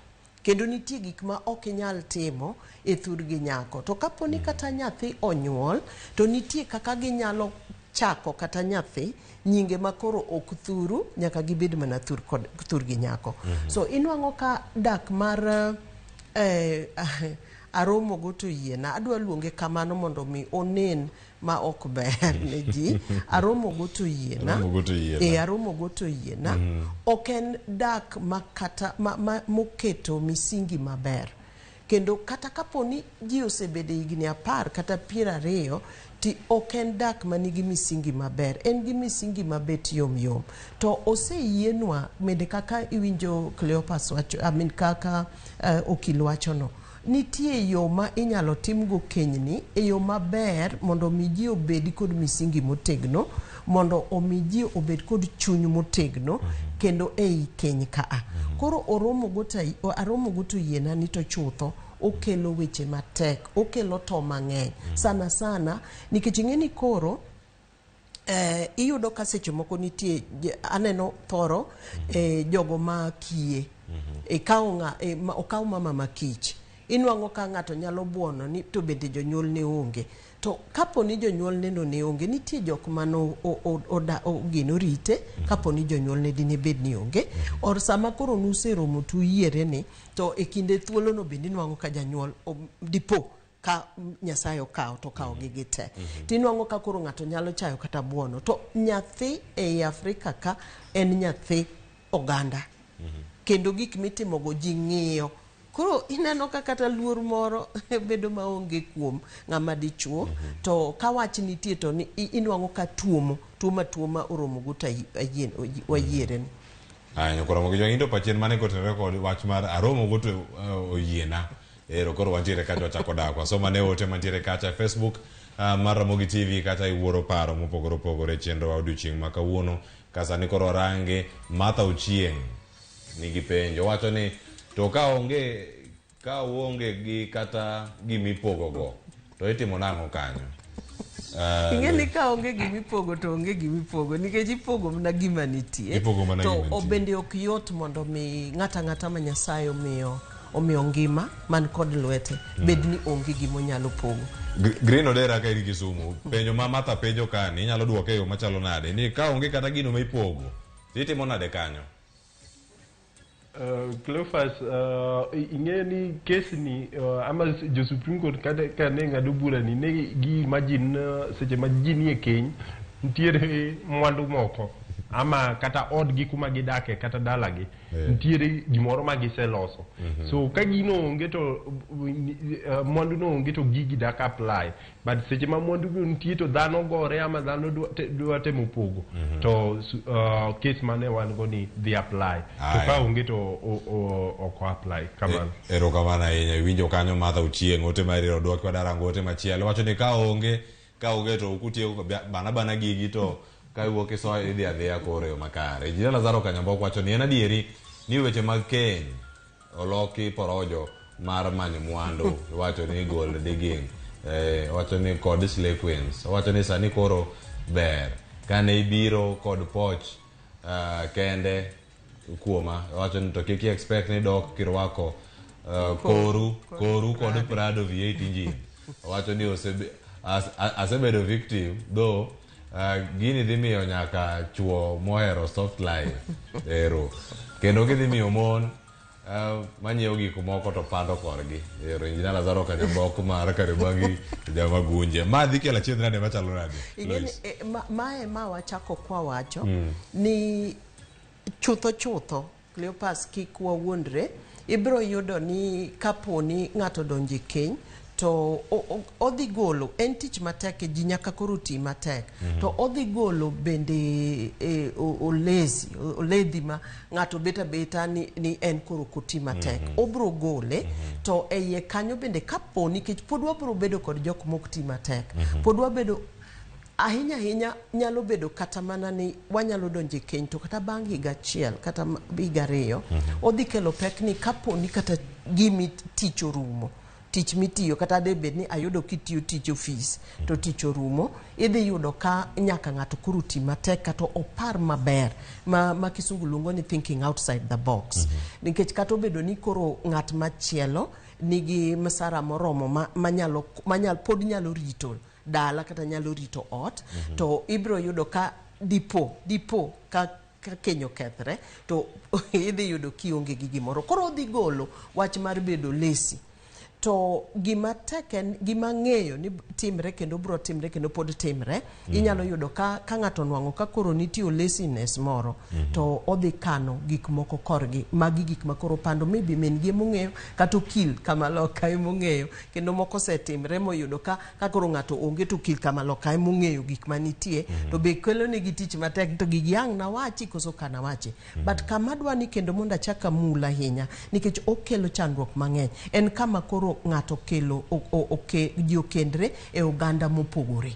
Kendo nitie gik ma ok inyal timo e thurgi nyako. To kaponi kata nyathi onyuol to nitie kaka ginyalo chako kata nyathi nyinge makoro ok thuru nyaka gibed mana thurgi nyako. So inwang'o ka dak mar aromo go to yiena, adwa luonge kamano mondo mi onen ma ok ber ne ji. Aromo go to yiena. Aromo go to yiena. Ok en dak makata moketo misingi maber. Kendo kata kaponi ji osebede higni 10 kata 20 ti ok en dak manigi misingi maber. En gi misingi mabet yom. To oseyienwa mede kaka iwinjo Cleophas wacho, kaka okil wachono. Nitie yo ma inyalo timgo kenyni e yo maber mondo mi ji obedi kod misingi motegno, mondo omi ji obed kod chuny motegno kendo ei keny kaa. Koro aromo goto yiena ni to chutho okelo weche matek, okelo to mang'eny sana nikech ing'eni koro iyudo ka seche moko nitie aneno thoro jogo ma kiye okaw mama makich. Inwang'o ka ng'ato nyalo buono ni to bende jonyuol ne onge. To kaponi jonyuol neno ne onge, nitie jok mano ogeno rite kaponi jonyuol ne dine bed ni onge. Or sama koro nuseromo tuyiere ni to e kinde thuolo no bende inwang'o ka janyuol dipo ka Nyasaye okawo to kawo gi te. Tinwang'o ka koro ng'ato nyalo chayo kata buono. To nyathi e Afrika ka en nyathi oganda. Kendo gik mitimogo ji ng'iyo. Koro ineno ka kata luor moro bedo maonge kuom ng'ama dichuo to ka wach nitie to inwang'o ka tuo ma oromo guta wayiere ni. Nyakoro Ramogi jwang'indo pachien mane kotenore kod wach mar aromo goto oyiena. Ero koro wantiere kacha wachako dakwa. So mane ote mantiere kacha Facebook mar Ramogi TV kata iwuoro paro mopogore opogore chenro wa odiochieng' ma kawuono. Kasani koro range Martha Ochieng' nigi penjo wacho ni to ka uonge gi kata gimipogo go to itimo nang'o kanyo? Ing'eni ka onge gimipogo to onge gimipogo nikech ipogo mana gima nitie. To bende ok yot mondo mi ng'ata ma Nyasaye omiyo omiyo ngima man kod lwete bed ni onge gimo nyalo pogo. Green Odera ka iri Kisumu, penjo ma Martha penjo kani, inyalo duoke yo machalo nade, ni ka onge kata gino ma ipogo, itimo nade kanyo? Cleophas, ing'e ni kes ni ama jo Supreme Court ka ne ng'ado bura ni ne gi imagine seche ma ji nie keny nitiere mwandu moko ama kata odgi kuma gidake kata dalagi nitiere gimoro ma giseloso. So ka gino onge to mwandu no onge to gigi dak apply, but seche ma mwandu go nitie to dhano gore ama dhano dwa temo pogo to case mane wan go ni dhi apply, to ka onge to oko apply. Kamano. Erokamano ahinya, winjo kanyo Martha Ochieng', ote ma iriro dwok wadarango ote machielo, wacho ni ka onge to ukutieko bana gigi to ka iwuok iso idhi adhiya koro yo makare. Injinia Lazaro Kanyambok wacho ni en adieri ni weche mag keny oloki porojo mar manyo mwandu, wacho ni gold digging, wacho ni kod slay queens, wacho ni sani koro ber kane ibiro kod poch kende kuoma, wacho ni to kiki expect ni dok kirwako koru kod Prado V8 engine, wacho ni asebedo victim though gini dhi miyo nyaka chuo mohero soft life ero, kendo gidhi miyo mon manyiewo gik moko to pando korgi ero. Injinia Lazaro Kanyambok mar Kariobangi jama gunje ma dhi kela chieng' nade machalo nade mae ma wachako kwa wacho ni chutho Cleopas kik wawuondre, ibro yudo ni kaponi ng'ato donje keny to odhi golo, en tich matek, ji nyaka koro ti matek, to odhi golo bende oledhi ma ng'ato beta ni en koro koti matek, obro gole to eye kanyo bende kaponi kech pod wabro bedo kod jok mok ti matek, pod wabedo ahinya nyalo bedo kata mana ni wanyalo donje keny to kata bang' higa achiel kata higa ariyo odhi kelo pek ni kaponi kata gimi tich orumo, tich mitiyo kata debed ni ayudo kitiyo tich office to tich orumo, idhi yudo ka nyaka ng'ato koro ti matek kata opar maber ma kisungu luongo ni thinking outside the box, nikech kata obedo ni koro ng'at machielo nigi msara moromo manyalo pod nyalo rito dala kata nyalo rito ot, to ibro yudo ka dipo ka kenyo kethre to idhi yudo kionge gi gimoro, koro odhi golo wach mar bedo lesi. To gima teken, gima ng'eyo ni timre kendo bro timre kendo pod timre, inyalo yudo ka ng'ato nwang'o ka koro nitie laziness moro to odhi kano gik moko korgi, magi gik ma koro pando maybe men gi mong'eyo kata okil kama loka mong'eyo, kendo moko setimre moyudo ka koro ng'ato onge to okil kama loka mong'eyo gik manitie, to be kelo negi tich matek to gigi ang' na wachi koso kana wachi. But kama dwani kendo monda chaka mula hinya nikech okelo chandruok mang'eny, en kama koro ng'ato kelo ji okendre e oganda mopogore.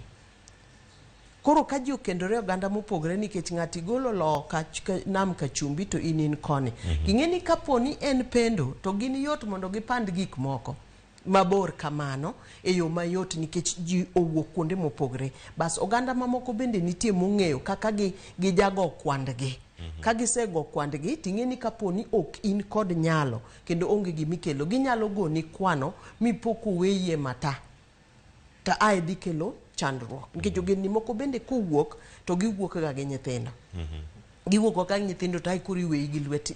Koro ka ji okendore oganda mopogore nikech ng'ati golo loka nam kachumbi to in koni. Ging'e ni kaponi en pendo to gin yot mondo gipand gik moko mabor kamano e yo mayot nikech ji owuok kuonde mopogore. Bas oganda mamoko bende nitie mong'eyo kaka gijago kwandgi. Ka gisego kwandgi ting'e ni kaponi ok in kod nyalo kendo onge gimikelo, ginyalo goni kwano mipoko weye mata ta ae dhi kelo chandruok, nikech ogendni moko bende kowuok to giwuok ga gi nyithindo, giwuok ka nyithindo to ae kuri wei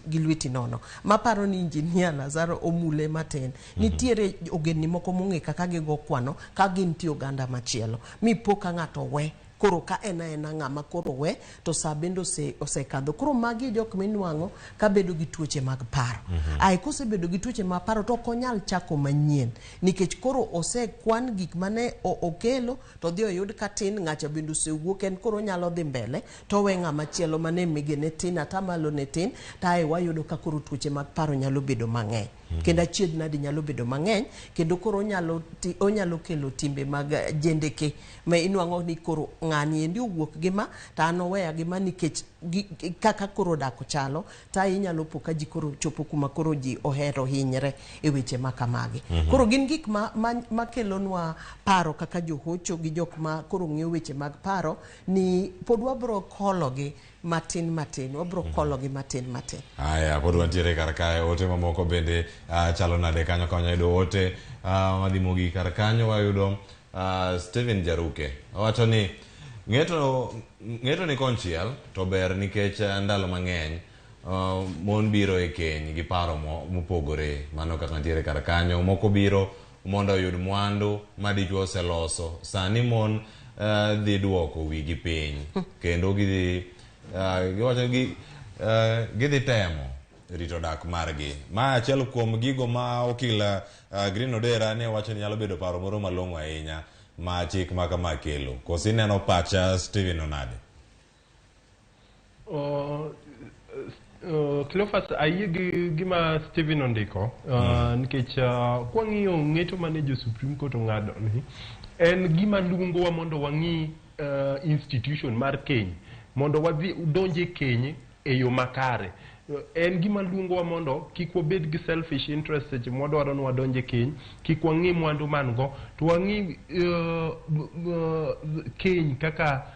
gi lweti nono. Maparo ni Injinia Lazaro omule matin, nitiere ogendni moko mong'e kaka gigo kwano ka gintie oganda machielo mipo ka ng'ato we koro ka ena ng'ama koro we to sa bende osekadho. Koro magi jok minwang'o ka bedo gi tuoche mag paro. Ai kosebedo gi tuoche mag paro to konyal chako manyien nikech koro osekwan gik mane okelo to dhi oyud ka tin, ng'acha bende osewuok, en koro nyalo dhi mbele to we ng'ama chielo mane migene tin ata malo ne tin, tae wayudo ka koro tuoche mag paro nyalo bedo mang'eny. Kendo achiedh nadi nyalo bedo mang'eny, kendo koro onyalo kelo timbe mag jendeke ma inwang'o ni koro ng'ani endi owuok gi ma ta an oweya gi ma nikech kaka koro dak chalo ta inyalo po ka ji koro chopo kuma koro ji ohero hinyre e weche makamagi. Koro gin gik ma kelonwa paro kaka johocho gi jok ma koro ng'iyo weche mag paro ni pod wabro kologi matin wabro kologi matin. Aya, pod wantiere kar kae ote mamoko bende chalo nade kanyo ka wanyayudo ote madhi mogik kar kanyo wayudo Steven Jaruke owacho ni ng'eto ni konchiel to ber nikech ndalo mang'eny mon biro e keny gi paro mopogore mano kaka ntiere kar kanyo moko biro mondo oyud mwandu ma dichwo oseloso sani mon dhi duoko wigi piny kendo gidhi temo rito dak margi. Ma achiel kuom gigo ma okila Green Odera ne wacho ni nyalo bedo paro moro malong'o ahinya ma chik ma kama kelo. Kosi neno pacha Steven onade? Cleophas ayie gi gima Steven ondiko nikech kwang'iyo ng'eto mane jo Supreme Court ong'ado ni en gima luongowa mondo wang'i institution mar keny mondo wadhi donje keny e yo makare. En gima luongowa mondo kik wabed gi selfish interest seche mwadwaro ni wadonje keny, kik wang'i mwandu man go, to wang'i keny kaka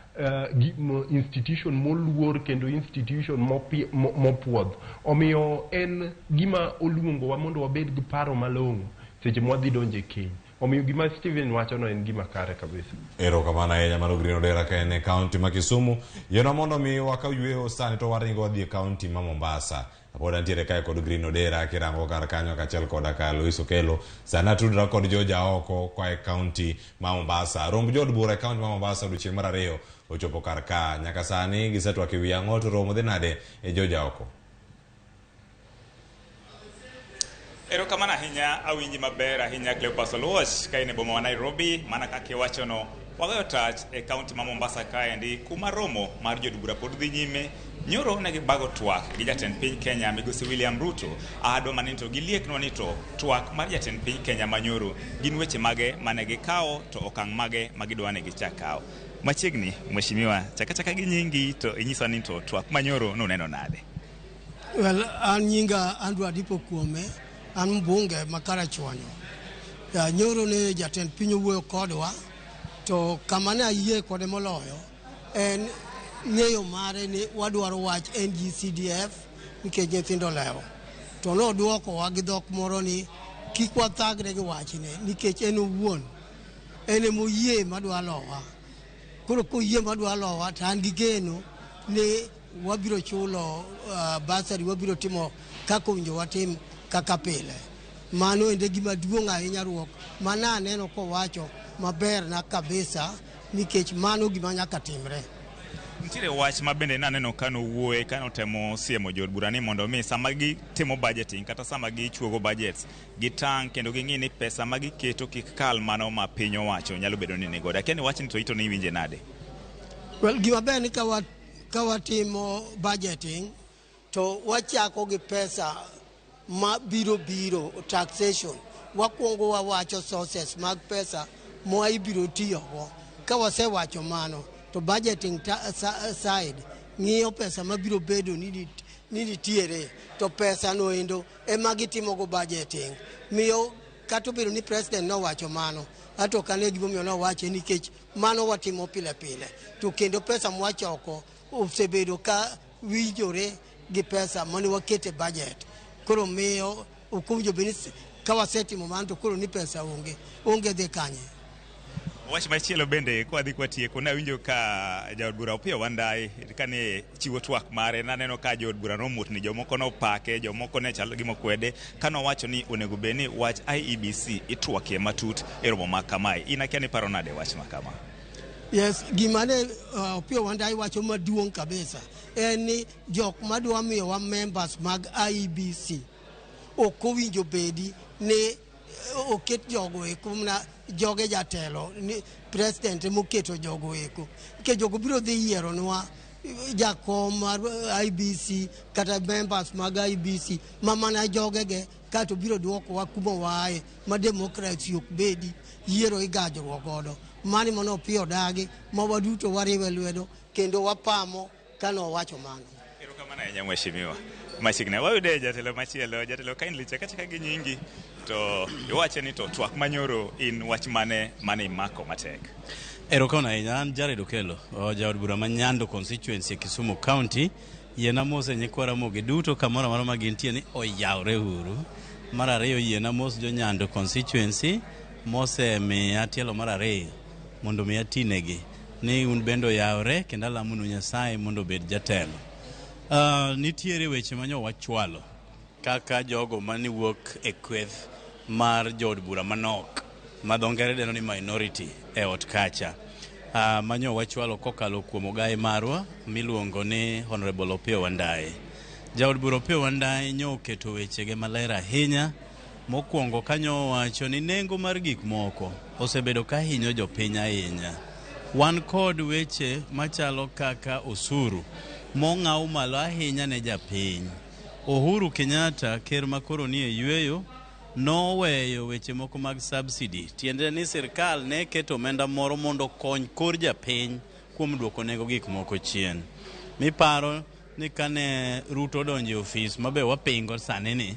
institution moluor kendo institution mopuodh. Omiyo en gima oluongowa mondo wabed gi paro malong'o seche mwadhi donje keny. Omiyo gima Steven wacho no en gima kare kabisa. Erokamano ahinya mano Green Odera ka en e kaunti ma Kisumu. Yieno mondo mi wakayweyo sani to waringo wadhi e kaunti ma Mombasa. Pod antiere kae kod Green Odera kirango kar kanyo kachiel koda ka Luis Okelo. Sana tudra kod Joja oko kwa e kaunti ma Mombasa. Romb jod bura e kaunti ma Mombasa odiochieng' mar ariyo ochopo kar ka. Nyaka sani gisetwak e wi ang'o to romo dhi nade e Joja oko. Erokamano ahinya awinji maber ahinya Cleophas Oluoch ka in e boma wa Nairobi mana kaka iwachono wagoyo tach e kaunti ma Mombasa kaendi kuma romo mar jod bura pod dhi nyime. Nyoro ne gibago twak gi jatend piny Kenya migosi William Ruto adwa manito gilieknwa ni to twak mar jatend piny Kenya manyoro gin weche mage mane gikawo to okang' mage magidwa ne gichakawo. Machiegni mheshimiwa chakachaka gi nyingi to inyisa ni to twak manyoro nuneno nade? Well, an nyinga Andrew Adipo Kuome, an mbunge makara chwanyo. Nyoro ne jatend piny owuoyo kodwa to kamane ayie kode moloyo en ng'eyo mare ni wadwaro wach NGCDF nikech nyithindo lewo. To nodwokowa gi dhok moro ni kik wathagre gi wachne nikech en owuon ene moyie madwa lowa. Koro koyie madwa lowa to an gi geno ni wabiro chulo basari, wabiro timo kaka owinjo watim kaka pile. Mano ende gima duong' ahinya ruok mana aneno kowacho maber na kabisa nikech mano gima nyaka timre. Ntiere wach ma bende naneno kano wuoye kano temo siemo jod bura ni mondo mi sama gitimo budgeting kata sama gichuogo budgets gitang' kendo ging'i ni pesa ma giketo kik kal mano ma piny owacho nyalo bedo ni nigodo. Akiani wachni to ito ni winje nade? Well, gima ber ni ka watimo budgeting to wachako gi pesa ma biro taxation. Wakuongo wawacho sources mag pesa ma ibiro tiyogo. Ka wasewacho mano to budgeting side ng'iyo pesa mabiro bedo ni nitiere to pesa no endo ema gitimogo budgeting. Miyo kata obedo ni president nowacho mano ato kane gimomiyo nowache nikech mano watimo pile pile to kendo pesa mwachoko osebedo ka winjore gi pesa mane wakete budget. Koro miyo okunjo beni ka wasetimo mano to koro ni pesa onge dhi kanye. Wach machielo bende kwa dhi kwa tieko na winjo ka jaod bura Opiyo Wandayi kane chiwo twak mare naneno ka jaod bura nomutni jomoko no pake jomoko ne chalo gimo kwede kano wacho ni onego beni wach IEBC itwakie matut e romo makamae. Inakia ni paro nade wach makama? Yes, gimane Opiyo Wandayi wacho maduong' kabisa en ni jok madwa miyo wa members mag IEBC okowinjo bedi ni oket jogo eko na joge jatelo ni president moketo jogo eko ke jogo biro dhi yiero nwa jakom mar IBC kata members mag IBC mamana jogege kato biro duoko wa kuma wae ma democracy ok bedi yiero igajruok godo. Mani mono Opiyo dagi ma waduto wariwe lwedo kendo wapamo kano wacho mano. Erokamano ahinya mheshimiwa. Machiegni wayude jatelo machielo, jatelo kindly chaka gi nyingi to iwache ni to twak manyoro in wach mane imako matek. Erokamano ahinya, an Jared Okelo, jaod bura ma Nyando constituency e Kisumu County. Yiena mos e nyikwa Ramogi duto kamoro amora ma gintie ni oyawre uru. Mar ariyo yiena mos jo Nyando constituency mosemiya tielo mar ariyo mondo mi atinegi ni un bende oyawre kendo alamonu Nyasaye mondo obed jatelo. Nitiere weche manyo wachwalo kaka jogo mani wuok e kweth mar jood bura manok ma dho ngere dendo ni minority e ot kacha. Manyo wachwalo kokalo kuom ogaye marwa miluongo ni Honorable Opiyo Wandayi. Jaod bura Opiyo Wandayi nyo oketo wechege maler ahinya. Mokwongo kanyo wacho ni nengo mar gik moko osebedo ka hinyo jopiny ahinya. Wan kod weche machalo kaka osuru mong'aw malo ahinya ne japiny. Uhuru Kenyatta, ker makoro ni e yweyo, noweyo weche moko mag subsidy. Tiende ni sirkal ne keto omenda moro mondo kony kor japiny kuom duoko nengo gik moko chien. Miparo ni kane Ruto donjo e ofis mabe wapingo sani ni,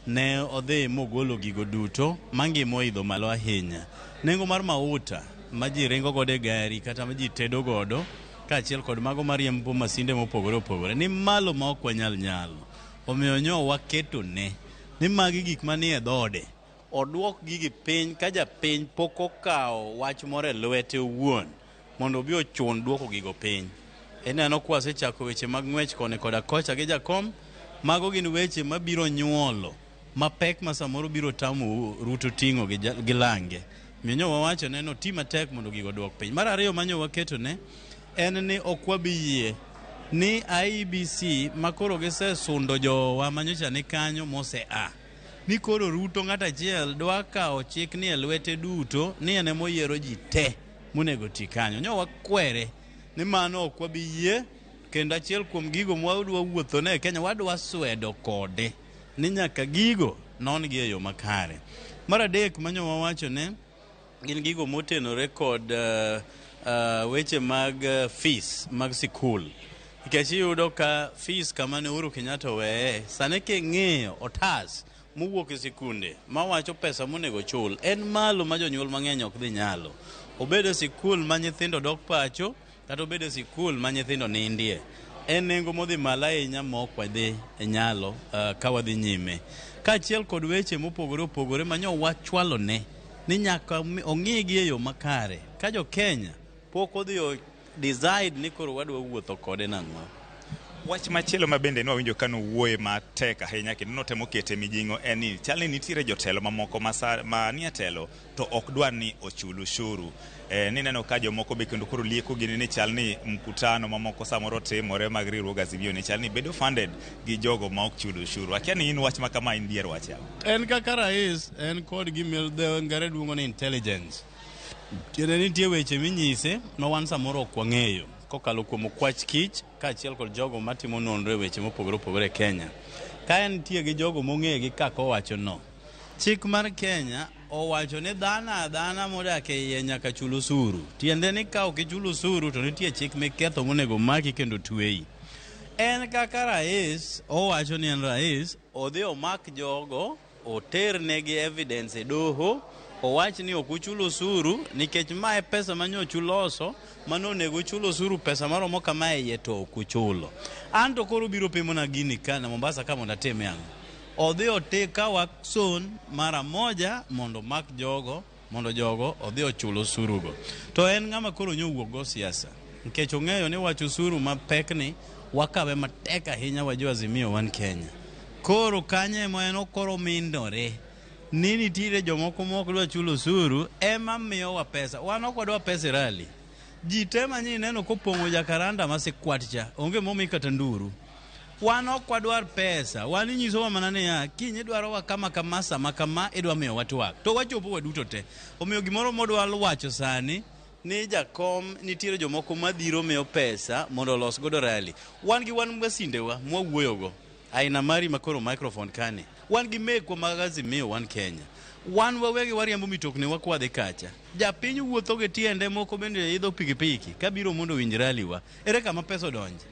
ne odhi mogolo gigo duto mangimo idho malo ahinya. Nengo mar mauta ma ji ringo godo e gari kata ma ji tedo godo kaachiel kod mago mariembo masinde mopogore opogore ni malo ma ok wanyal nyalo. Omiyo nyo waketo ne ni magi gik manie dhode odwok gigi piny ka japiny pok okawo wach moro e lwete owuon mondo obi ochun duoko gigo piny. Ineno kwasechako weche mag ng'wech koni koda kocha gi jakom, mago gin weche mabiro nyuolo mapek ma samoro biro tamo Ruto ting'o gi lange. Miyo wawacho ne no ti matek mondo gigo duok piny. Mar ariyo manyo waketo ne en ni ok wabiyie ni IEBC makoro gisesundo jowa manyocha ni kanyo mose ni koro Ruto ng'at achiel dwa kawo chik ni e lwete duto ni ene moyiero ji te monego ti kanyo. Nyo wakwere ni mano ok wabiyie, kendo achiel kuom gigo mwadwa wuothone e Kenya wadwa swedo kode ni nyaka gigo non gi e yo makare. Mar adek manyo wawacho ne gin gigo motenore kod weche mag fees mag sikul. Nikech iyudo ka fees kama ne Uhuru Kenyatta weye sane king'iyo otas mowuok e sikunde mawacho pesa monego chul en malo ma jonyuol mang'eny ok dhi nyalo. Obedo sikul ma nyithindo dok pacho kata obedo sikul ma nyithindo nindie, en nengo modhi malo ahinya ma ok wadhi nyalo ka wadhi nyime. Kaachiel kod weche mopogore opogore manyo wachwalo ne ni nyaka ong'igi e yo makare ka jo Kenya pok odhi decide ni koro wadwa wuotho kode nang'o. Wach machielo ma bende nwawinjo kano wuoye matek ahinya kendo notemo kete mijing'o en ni chalni nitiere jotelo mamoko ma nie telo to ok dwa ni ochul ushuru. Nineno ka jomoko be kendo koro lieko gini ni chalni mkutano mamoko samoro timore mag riwruog Azimio ni chalni bedo funded gi jogo ma ok chul ushuru. Akia ni in wach ma kama in dier wach yao. En kaka rais en kod gimel de ngare duongo ni intelligence. Tiende nitie weche minyise ma wan samoro ok wang'eyo kokalo kuom kwach kich kaachiel kod jogo matimo nonro e weche mopogore opogore e Kenya. Ka en nitie gi jogo mong'egi kaka owacho no. Chik mar Kenya owacho ni dhana modak e iye nyaka chul osuru. Tiende ni ka ok ichulo osuru to nitie chik miketho monego maki kendo tweyi. En kaka rais owacho ni en rais odhi omak jogo oter negi evidence e doho owach ni ok uchulo osuru nikech mae pesa manyochu loso manonego chulo osuru pesa maromo kama iye to ok uchulo. Anto koro biro pimo na gini kana Mombasa kama mondo atim yango. Odhi oteka wakson mara moja mondo mak jogo mondo jogo odhi ochulo osuru go. To en ng'ama koro nyowuok go siasa. Nikech ong'eyo ni wach osuru mapek ni wakawe matek ahinya wa jo Azimio wan Kenya. Koro kanye mo en okoro mindore. Ni nitiere jomoko moko dwa chulo osuru ema miyo wa pesa. Wan ok wadwa pesa rali. Ji tema nyini neno kopong'o jakaranda masikwat cha. Onge momi kata nduru. Wan ok wadwar pesa. Wan inyiso wa manane ya kinyi dwaro wa kama kamasa makama idwa miyo watu wak. To wachopo waduto te. Omiyo gimoro modwa wacho sani ni jakom nitiere jomoko madhiro miyo pesa mondo los godo rali. Wan gi wan mwasindewa mwawuoyogo. Aina mari makoro microphone kane. Wan gi meko mag Azimio wan Kenya. Wan wawegi wariambo mitokni wakwadhe kacha. Japiny wuotho gi tiende moko bende idho pikipiki kabiro mondo winj rali wa. Ere kama pesa donje.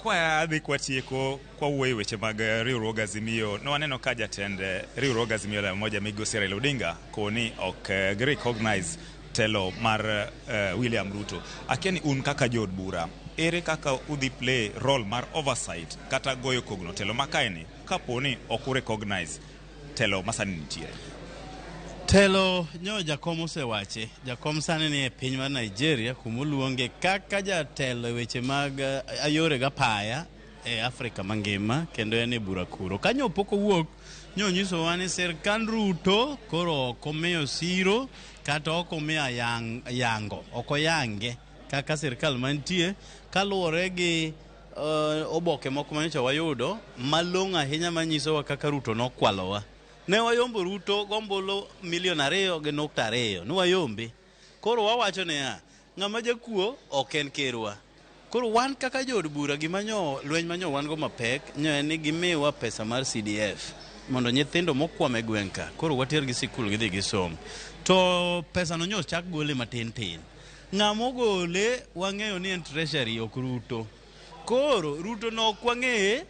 kwa adhi kwa tieko kwa wuoyo weche mag riwruog Azimio no waneno ka jatend riwruog Azimio la moja migosi Raila Odinga koni ok recognize telo mar William Ruto. Akiani un kaka jod bura ere kaka udhi play role mar oversight kata goyo kogno telo makaeni kaponi ok recognize telo masani nitie. Telo nyo jakom osewache, jakom sani ni e piny mar Nigeria kumuluonge kaka jatelo weche mag ayore ga paya e Afrika mangima kendo en e bura kuro. Kanyo poko wuok nyo nyiso wani sirkand Ruto koro okomiyo siro kata okomiyo yango, okoyange kaka sirkal mantie kaluwore gi oboke moko manyocha wayudo malong'o ahinya manyisowa kaka Ruto nokwalowa. Ne wayombo Ruto gombolo $2.2 nwayombe. Koro wawacho ne ng'ama jakuo ok en kerwa. Koro wan kaka jod bura gimanyo lweny manyo wan go mapek nyo en ni gimiwa pesa mar CDF mondo nyithindo mokwame gwenka koro water gi sikul gidhi gisom. To pesa no nyo chak gole matin tin. Ng'amo gole wang'eyo ni en treasury ok Ruto. Koro Ruto no ok wang'eye.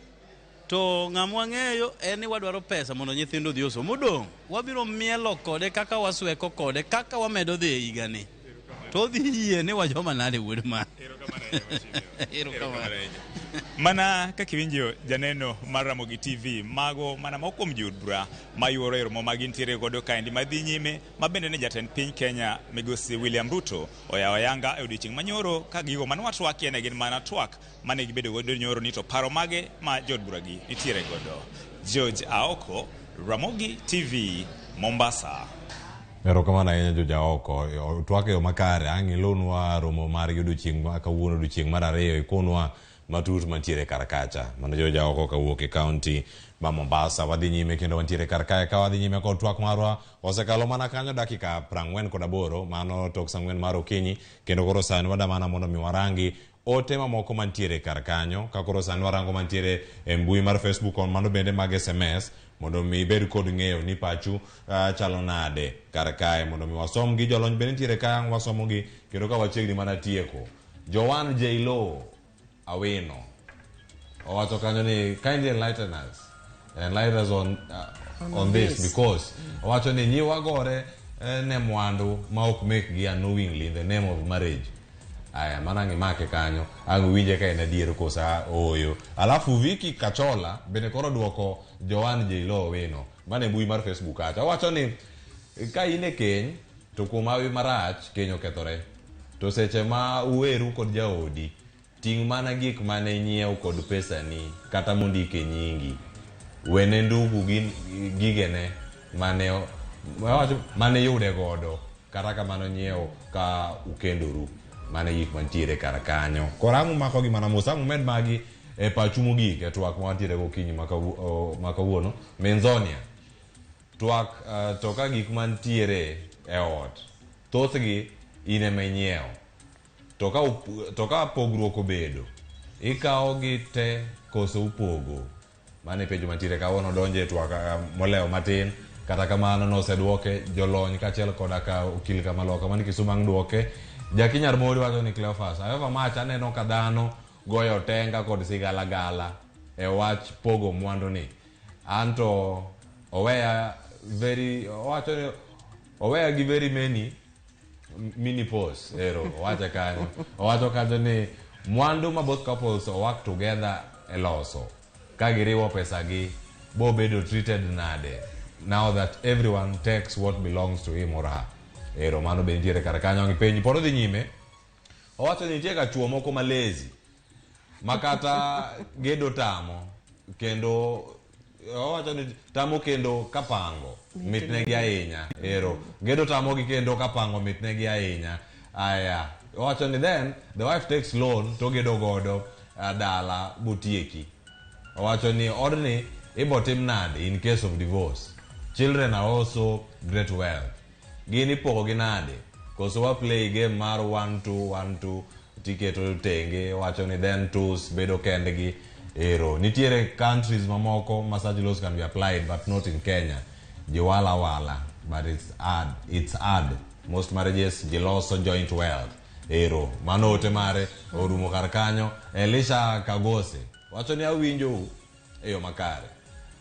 To ng'ama wang'eyo en ni wadwaro pesa mondo nyithindo dhi osom. Modong' wabiro mielo kode kaka wasweko kode kaka wamedo dhi e higani. To dhi yie ni wajoma nade wuod ma. Mana kakiwinjo janeno mar Ramogi TV mago mana mokom jod bura mayuoro ero magin tiere godo kaendi madhi nyime mabende ne jatend piny Kenya migosi William Ruto oyawo yanga e odiochieng' manyoro ka gigo manwatwaki ene gin mana twak mane gibedo godo nyoro ni to paro mage ma jod bura gi nitiere godo. George Aoko, Ramogi TV, Mombasa. Erokamano ahinya George Aoko. Twak yo makare ang'ilonwa romo mar odiochieng' ma kawuono odiochieng' mar ariyo ikonwa matut mantiere karakacha. Mano George Aoko kawuok e kaunti ma Mombasa. Wadhi nyime kendo wantiere karkae ka wadhi nyime kod twak marwa osekalo mana kanyo dakika 48 mano tok saa 4 mar okinyi kendo koro sani wada mana mondo mi warangi ote mamoko mantiere karkanyo ka koro sani warango mantiere e mbui mar Facebook on mano bende mag SMS mondo mi ibed kod ng'eyo ni pachu chalo nade karkae mondo mi wasom gi jolony bende ntiere ka wasomo gi kendo ka wachiegni mana tieko. Joan J-Lo Awino owacho kanyo ni kindly enlighten us on this because owacho ni nyiwa gore ne mwandu ma ok make gi unknowingly in the name of marriage. Aya mana ng'imake kanyo ang' winje ka en adier kosa oyo. Alafu Vicky Kachola bende koro duoko Joan J-Lo Awino mane mbui mar Facebook acha owacho ni ka in e keny to kuom hawi marach keny okethore to seche ma uweru kod jaodi ting' mana gik mane nyiew kod pesa ni kata mondike nyingi wene ndugu gigene mane yude godo kata kamano nyiew ka ukendoru mane gik mantiere kar kanyo. Korangu mako gi mana musangu med magi e pachu mogik e twak mantiere gokinyi makawuono Menzonia twak to ka gik mantiere e ot thothgi ine menyiew to ka pogruok obedo ikawo gi te koso upogo mane pejo mantiere kawuono donje e twak moleo matin kata kamano nosedwoke jolony kachiel koda ka okil Kamaloka mane Kisumu ang' dwoke Jakinyar Mori wacho ni Cleophas however much aneno ka dhano goyo tenga kod sigalagala e wach pogo mwandu ni anto oweya gi very many mini posts ero wacha kanyo owacho kanyo ni mwandu ma both couples work together e loso ka giriwo pesa gi bo bedo treated nade now that everyone takes what belongs to him or her. Ero mano be ntiere kar kanyo ngi penyi poro dhi nyime owacho ni nitie ka chuo moko malezi makata gedo tamo kendo owacho ni tamo kendo kapango mitnegi ahinya. Ero gedo tamo gi kendo kapango mitnegi ahinya. Aya owacho ni then the wife takes loan to gedo godo dala butieki. Owacho ni odni ibotim nade in case of divorce. Children are also great wealth. Gini pogo gi nade koso wa play game mar 1-2 tiketo tenge. Wacho ni then twos bedo kendgi. Ero nitiere countries mamoko massage laws can be applied but not in Kenya. Jiwala wala but it's hard. Most marriages jiloso joint wealth ero mano ote mare orumo kar kanyo. Elisha Kagose wacho ni awinjo eyo makare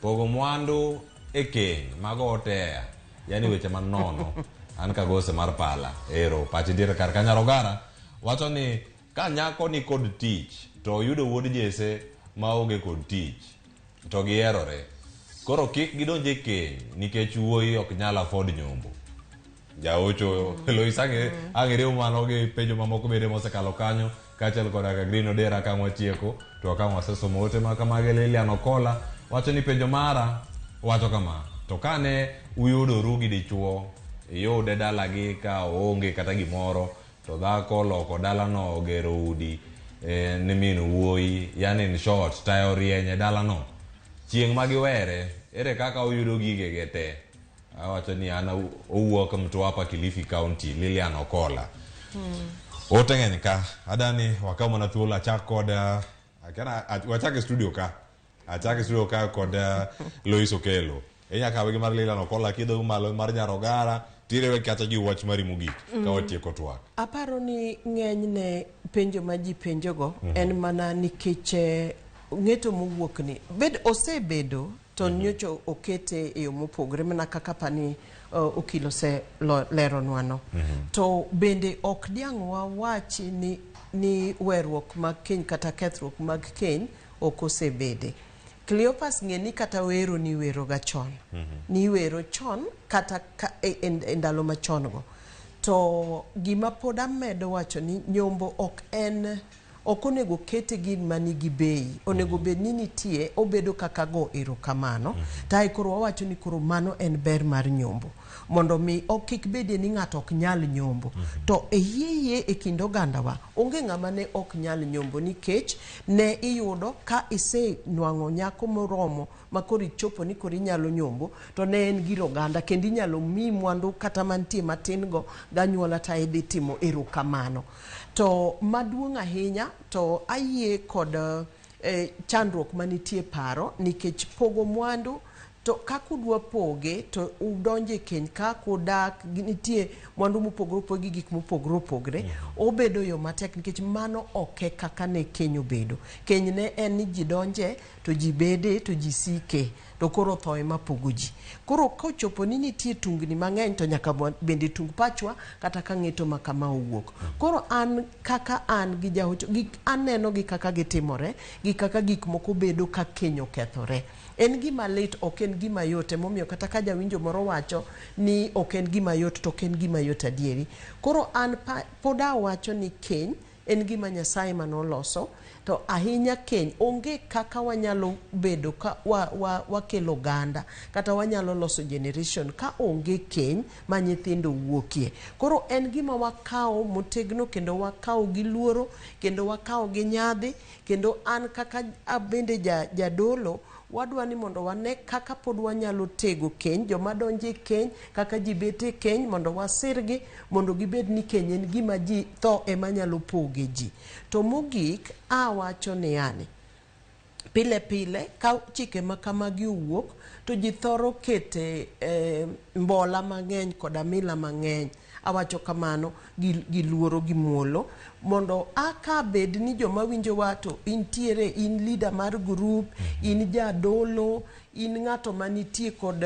pogo mwandu e keny mago otea yani weche manono an Kagose mar pala ero pachi dire kar kanya Rogara wacho ni ka nyako ni kod tich to yudo wuod jese maonge kod tich to gierore koro kik gidonje keny nikech wuoyi ok nyal afford nyombo. Jaocho Lois ang'ere umano gi penjo mamoko bende mosekalo kanyo kaachiel koda ka Green Odera ka mwatieko to ka wasesomo ote ma kamage. Lilian Okola wacho ni penjo mara wacho kama to kane uyudoru gi dichuo iyude dalagi ka oonge kata gimoro to dhako loko dalano ogero udi ni min wuoyi yani in short tayo rienye dalano chieng' magiwere ere kaka uyudo gige te. Awacho ni ana owuok Mtwapa Kilifi County. Lilian Okola ote ng'eny ka adani wakamo na thuola chak kod wachake studio ka kod Lois Okelo inyakawe gi mar Lilian Okola kidho malo mar Nyarogara tirewe kata ji wach mari mogik ka watieko twak. Aparo ni ng'enyne penjo ma ji penjogo en mana nikech ng'eto mowuok ni osebedo to nyocho okete e yo mopogore mana kaka pani okilo se lero nwano. To bende ok diang'wa wachi ni werruok mag keny kata kethruok mag keny ok osebede. Cleopas ng'e ni kata wero ni wero ga chon. Ni wero chon kata e ndalo machon go. To gima pod amedo wacho ni nyombo ok onego kete gima nigi bei. Onego bed ni nitie obedo kaka go erokamano. Tai koro wawacho ni koro mano en ber mar nyombo. Mondo mi okik bedie ni ng'ato ok nyal nyombo. To eyie e kind ogandawa onge ng'ama ne ok nyal nyombo nikech ne iyudo ka ise nwang'o nyako moromo ma koro ichopo ni koro inyalo nyombo to ne en gir oganda kendo inyalo mi mwandu kata mantie matin go ganyuola ta idhi timo erokamano. To maduong' ahinya to ayie kod chandruok manitie paro nikech pogo mwandu to kakudwa poge to udonje keny kakudak nitie mwandu mopogore opogore gik mopogore opogore obedo yo matek nikech mano oke kaka ne keny obedo. Keny ne en ni ji donje to ji bede to ji sike to koro thoe mapogo ji. Koro kochopo ni nitie tungni mang'eny to nyaka bende tung pachwa kata ka ng'eto ma kama owuok. Koro an kaka an gi jahocho aneno gi kaka gitimore gi kaka gik moko bedo ka keny okethore. En gima lit ok en gima yot emomiyo kata ka jawinjo moro wacho ni ok en gima yot to ok en gima yot adieri. Koro an poda wacho ni keny en gima Nyasaye manoloso to ahinya keny onge kaka wanyalo bedo ka wakelo ganda kata wanyalo loso generation ka onge keny ma nyithindo wuokie. Koro en gima wakawo motegno kendo wakawo gi luoro kendo wakawo gi nyadhi kendo an kaka bende jadolo wadwa ni mondo wane kaka pod wanyalo tego keny joma donje keny kaka ji bete keny mondo wasirgi mondo gibed ni keny en gima ji tho ema nyalo poge ji. To mogik awacho ni yani pile pile ka chike makamagi owuok to ji thoro kete mbola mang'eny koda mila mang'eny. Awacho kamano gi luoro gi muolo mondo aka bed ni joma winjo wato intiere in leader mar group in jadolo in ng'ato manitie kod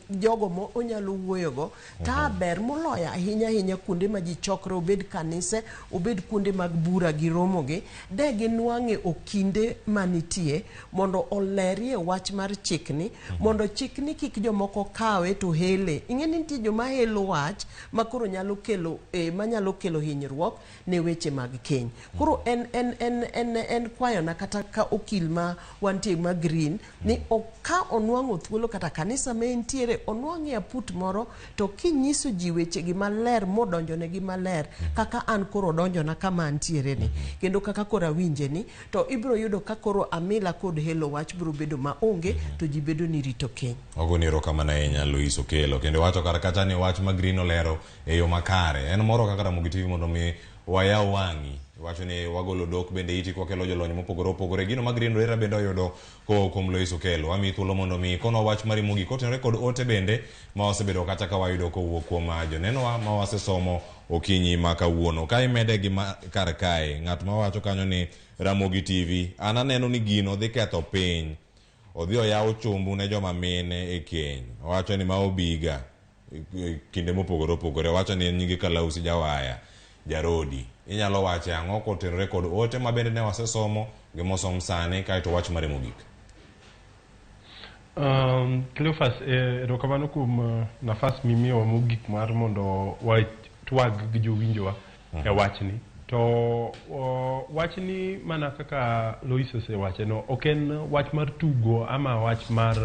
jogo mo onyalo wuoyogo ta ber moloyo ahinya kuonde ma ji chokre obed kanise obed kuonde mag bura gi romogi de ginwang'e okinde manitie mondo olerie wach mar chikni mondo chikni kik jomoko kawe to hele. Ing'eni nitie joma helo wach makoro nyalo kelo manyalo kelo hinyruok ne weche mag keny. Koro en kwayona kata ka okil ma wantie ma Green ni ka onwang'o thuolo kata kanisa ma entiere onwang'e aput moro to kinyiso ji weche gi maler modonjo ne gi maler kaka an koro donjona kama antiere ni kendo kaka koro awinje ni to ibro yudo ka koro amila kod helo wach bro bedo maonge to ji bedo ni rito keny. Ogoni erokamano ahinya Lois Okelo kendo wacho kar kacha ni wach ma Green olero e yo makare en moro kaka Ramogitv mondo mi wayaw wang'i wacho ni wagolo dok bende iti kwakelo jolony mopogore opogore gino ma Green Odera bende oyudo kuom Lois Okelo ami thuolo mondo mi kono wach mari mogik kotenore kod ote bende ma wasebedo kata ka wayudo kowuok kuom joneno ma wasesomo okinyi ma kawuono. Ka imede gi kar kae, ng'at ma wacho kanyo ni Ramogi TV, an aneno ni gino dhi ketho piny. Odhi oyawo chumbu ne joma mine e keny. Wacho ni ma obiga kinde mopogore opogore. Wacho ni nyingi Kalausi Jawaya, Jarodi. Inyalo wache ang'o kotenore kod ote ma bende ne wasesomo gi mosom sani kaeto wach mare mogik. Cleophas, erokamano kuom nafas mimiyo mogik mar mondo watwag gi jowinjowa e wachni. To wachni mana kaka Lois osewache no, ok en wach mar tugo ama wach mar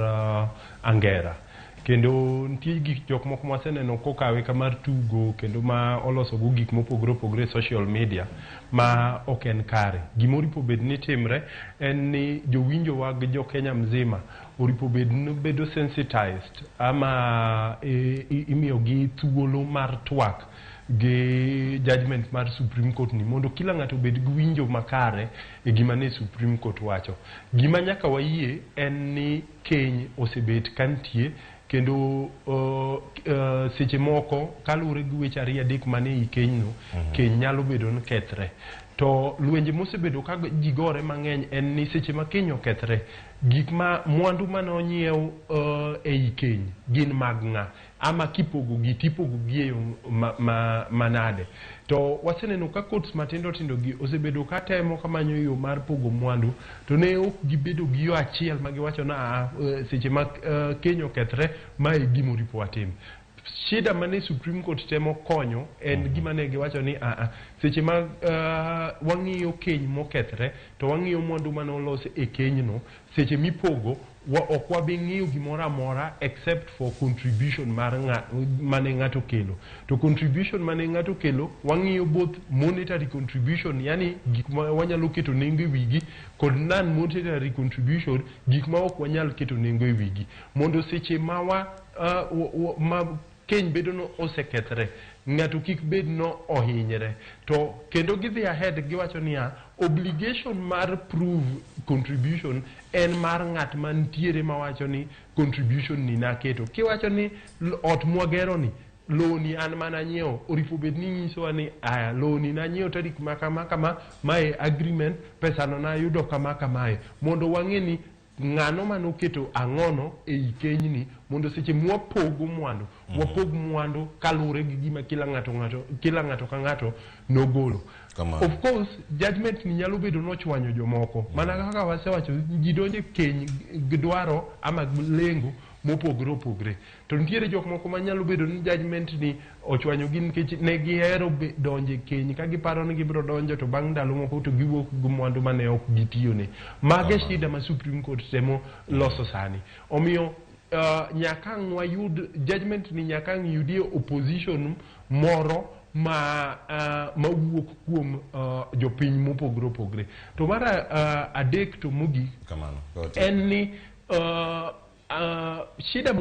angera. Kendo nitie gik jok moko mwaseneno kokawe ka mar tugo kendo ma oloso go gik mopogore opogore social media ma ok en kare. Gimoripo bed ni timre en ni jowinjowa gi jo Kenya mzima oripo bedo sensitized ama imiyo gi thuolo mar twak gi judgment mar Supreme Court ni mondo kila ng'ato bed gi winjo makare e gima ne Supreme Court wacho. Gima nyaka wayie en ni keny osebet kantie kendo seche moko kaluwore gi weche 2-3 mane i kenyno, keny nyalo bedo ni kethre. To lwenje mosebedo ka ji gore mang'eny en ni seche ma keny okethre, gik ma mwandu mane onyiew ei keny gin mag ng'a, ama kipogo gi tipogo gi e yo manade. To waseneno ka courts matindo tindo gi osebedo ka temo kamanyo yo mar pogo mwandu, to ne ok gibedo gi yo achiel ma giwacho na seche ma keny okethre mae gimoripo watim. Shida mane Supreme Court temo konyo en gima ne giwacho ni seche ma wang'iyo keny mokethre to wang'iyo mwandu mane olos e kenyno, seche mipogo ok wabi ng'iyo gimoro amora except for contribution mane ng'ato kelo. To contribution mane ng'ato kelo wang'iyo both monetary contribution, yani gik ma wanyalo keto nengo e wigi, kod non monetary contribution, gik ma ok wanyal keto nengo e wigi, mondo seche ma keny bedo no osekethre, ng'ato kik bed no ohinyre. To kendo gidhi ahead giwacho niya, obligation mar prove contribution en mar ng'at mantiere mawacho ni contribution ni naketo. Kiwacho ni ot mwagero ni loan ni an mana nyiewo, oripo bed ni nyisowa ni loan ni na nyiewo tarik kama mae agreement, pesa no na yudo kamae, mondo wang'e ni ng'ano manoketo ang'ono ei kenyni, mondo seche mwapogo mwandu wapog mwandu kalure gi gima kila ng'ato ka ng'ato nogolo. Of course judgment ni nyalo bedo nochwanyo jomoko, mana kaka wasewacho, ji donjo keny gidwaro ama lengo mopogore opogore. To nitiere jok moko manyalo bedo ni judgment ni ochwanyo gi nikech ne gihero donjo keny ka giparo ni gibiro donjo to bang' ndalo moko to giwuok gi mwandu mane ok gitiyone. Mage shida ma Supreme Court temo loso sani. Omiyo nyaka wayud judgment ni, nyaka yudie opposition moro ma wuok kuom jopiny mopogore opogore. To mar adek to mogik en ni shida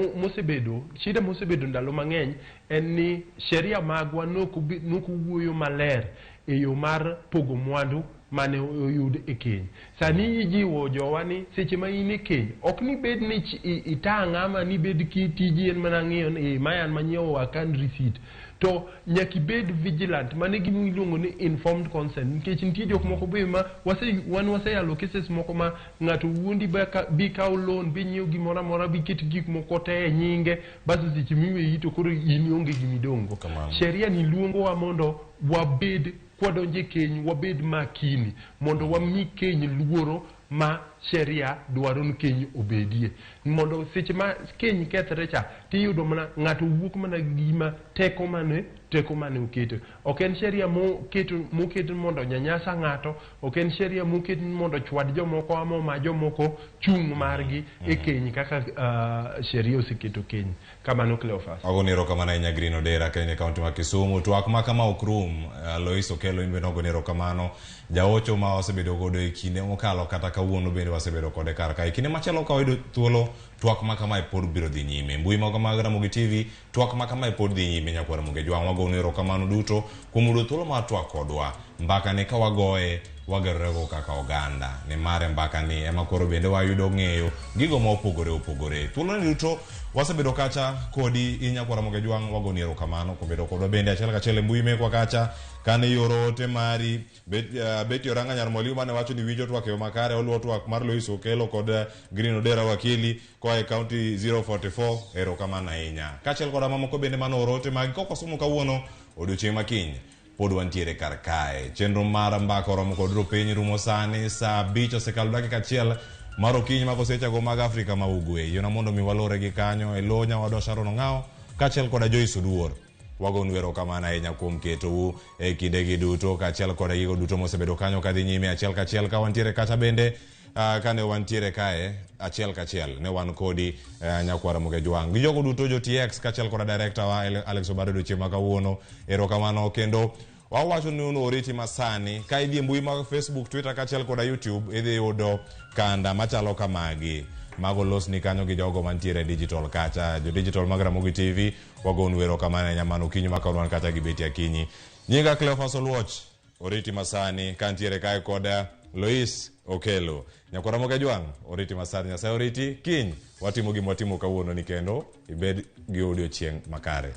mosebedo ndalo mang'eny en ni sheria magwa nokuwuoyo maler e yo mar pogo mwandu mane oyud e keny. Sani ijiwo jowa ni seche ma in e keny ok ni bed ni itang' ama ni bed kitiji en mana ng'iyo ni mayan manyiewo akan receipt. To nyaki bed vigilant, mane gimiluongo ni informed consent, nikech nitie jok moko be ma waseyalo cases moko ma ng'ato wuondi bi kaw loan bi nyiew gimoro amora bi ket gik moko te e nyinge, bas seche miweyi to koro in onge gimidongo. Sheria ni luongowa mondo wabed kwadonje keny wabed makini mondo wami keny luoro ma sheria dwaro ni keny obedie, mondo seche ma keny kethre cha tiyudo mana ng'ato wuok mana gima teko mane oketo. Ok en sheria moket mondo nyanyasa ng'ato, ok en sheria moket mondo chwad jomoko ama ma jomoko chung' margi e keny kaka sheria oseketo keny. Kamano Cleophas. Agonero kamano Nyagrino Dera Kenya kaunti ma Kisumu. Twak ma kama okrum Lois okelo inbe nogonero kamano jaocho ma osebedo godo e kinde mokalo kata kawuono bende wasebedo kode kar kae. Kinde machielo ka wayudo thuolo twak ma kama pod biro dhi nyime. Mbui mago mag Ramogitv, twak ma kama pod dhi nyime nyakwa Ramogi Jwang' wago erokamano duto kuom yudo thuolo mar twak kodwa. Mbaka ni ka wagoye wagerorego kaka oganda. Ni mare mbaka ni ema koro bende wayudo ng'eyo gigo ma opogore. Thuolo ni duto wasebedo kacha kodi inyakwa Ramogi Jwang' wago erokamano kuom bedo kodwa bende achiel kachiel mbui mekwa kacha kane yoro ote mari bet yoranga nyar Mwalimu mane wacho ni winjo twak yo makare oluo twak mar Lois Okelo kod Green Odera wakili kwa county 044 erokamano ahinya. Kachiel kod mamoko bende mano orote magi kokosomo kawuono odiochieng' makiny pod wantiere kar kae. Chenro mar mbaka oromo kod ropiny rumo sani saa 5 osekalo dakika 1 mar okinyi mag osechago mag Afrika ma Ugwe. Yona mondo mi walore gi kanyo elo nyawadwa Sharon Ong'ao kachiel kod Joyce Oduor. Wagon erokamano ahinya kuom ketou e kindegi duto kachiel kod gigo duto mosebedo kanyo kadhi nyime achiel kachiel ka wantiere kacha bende kane wantiere kae achiel kachiel ne wan kodi nyakwa Ramogi Jwang' gi jogo duto jo TX kachiel kod director wa Alex Obado dochieng' ma kawuono erokamano kendo wawacho ni uno oriti masani ka idhi mbui mag Facebook, Twitter kachiel kod YouTube idhi yudo kanda machalo kamagi mago los ni kanyo gi jogo mantiere digital kacha jo digital mag Ramogitv wagon erokamano nyamano kinyi makonwan kacha gibeti akinyi. Nyinga Cleophas Oluoch oriti masani kantiere kae kod Lois Okelo. Nyakwa Ramogi Jwang' oriti masani Nyasaye oriti kiny watimo gima watimo kawuono ni kendo ibed gi odiochieng' makare.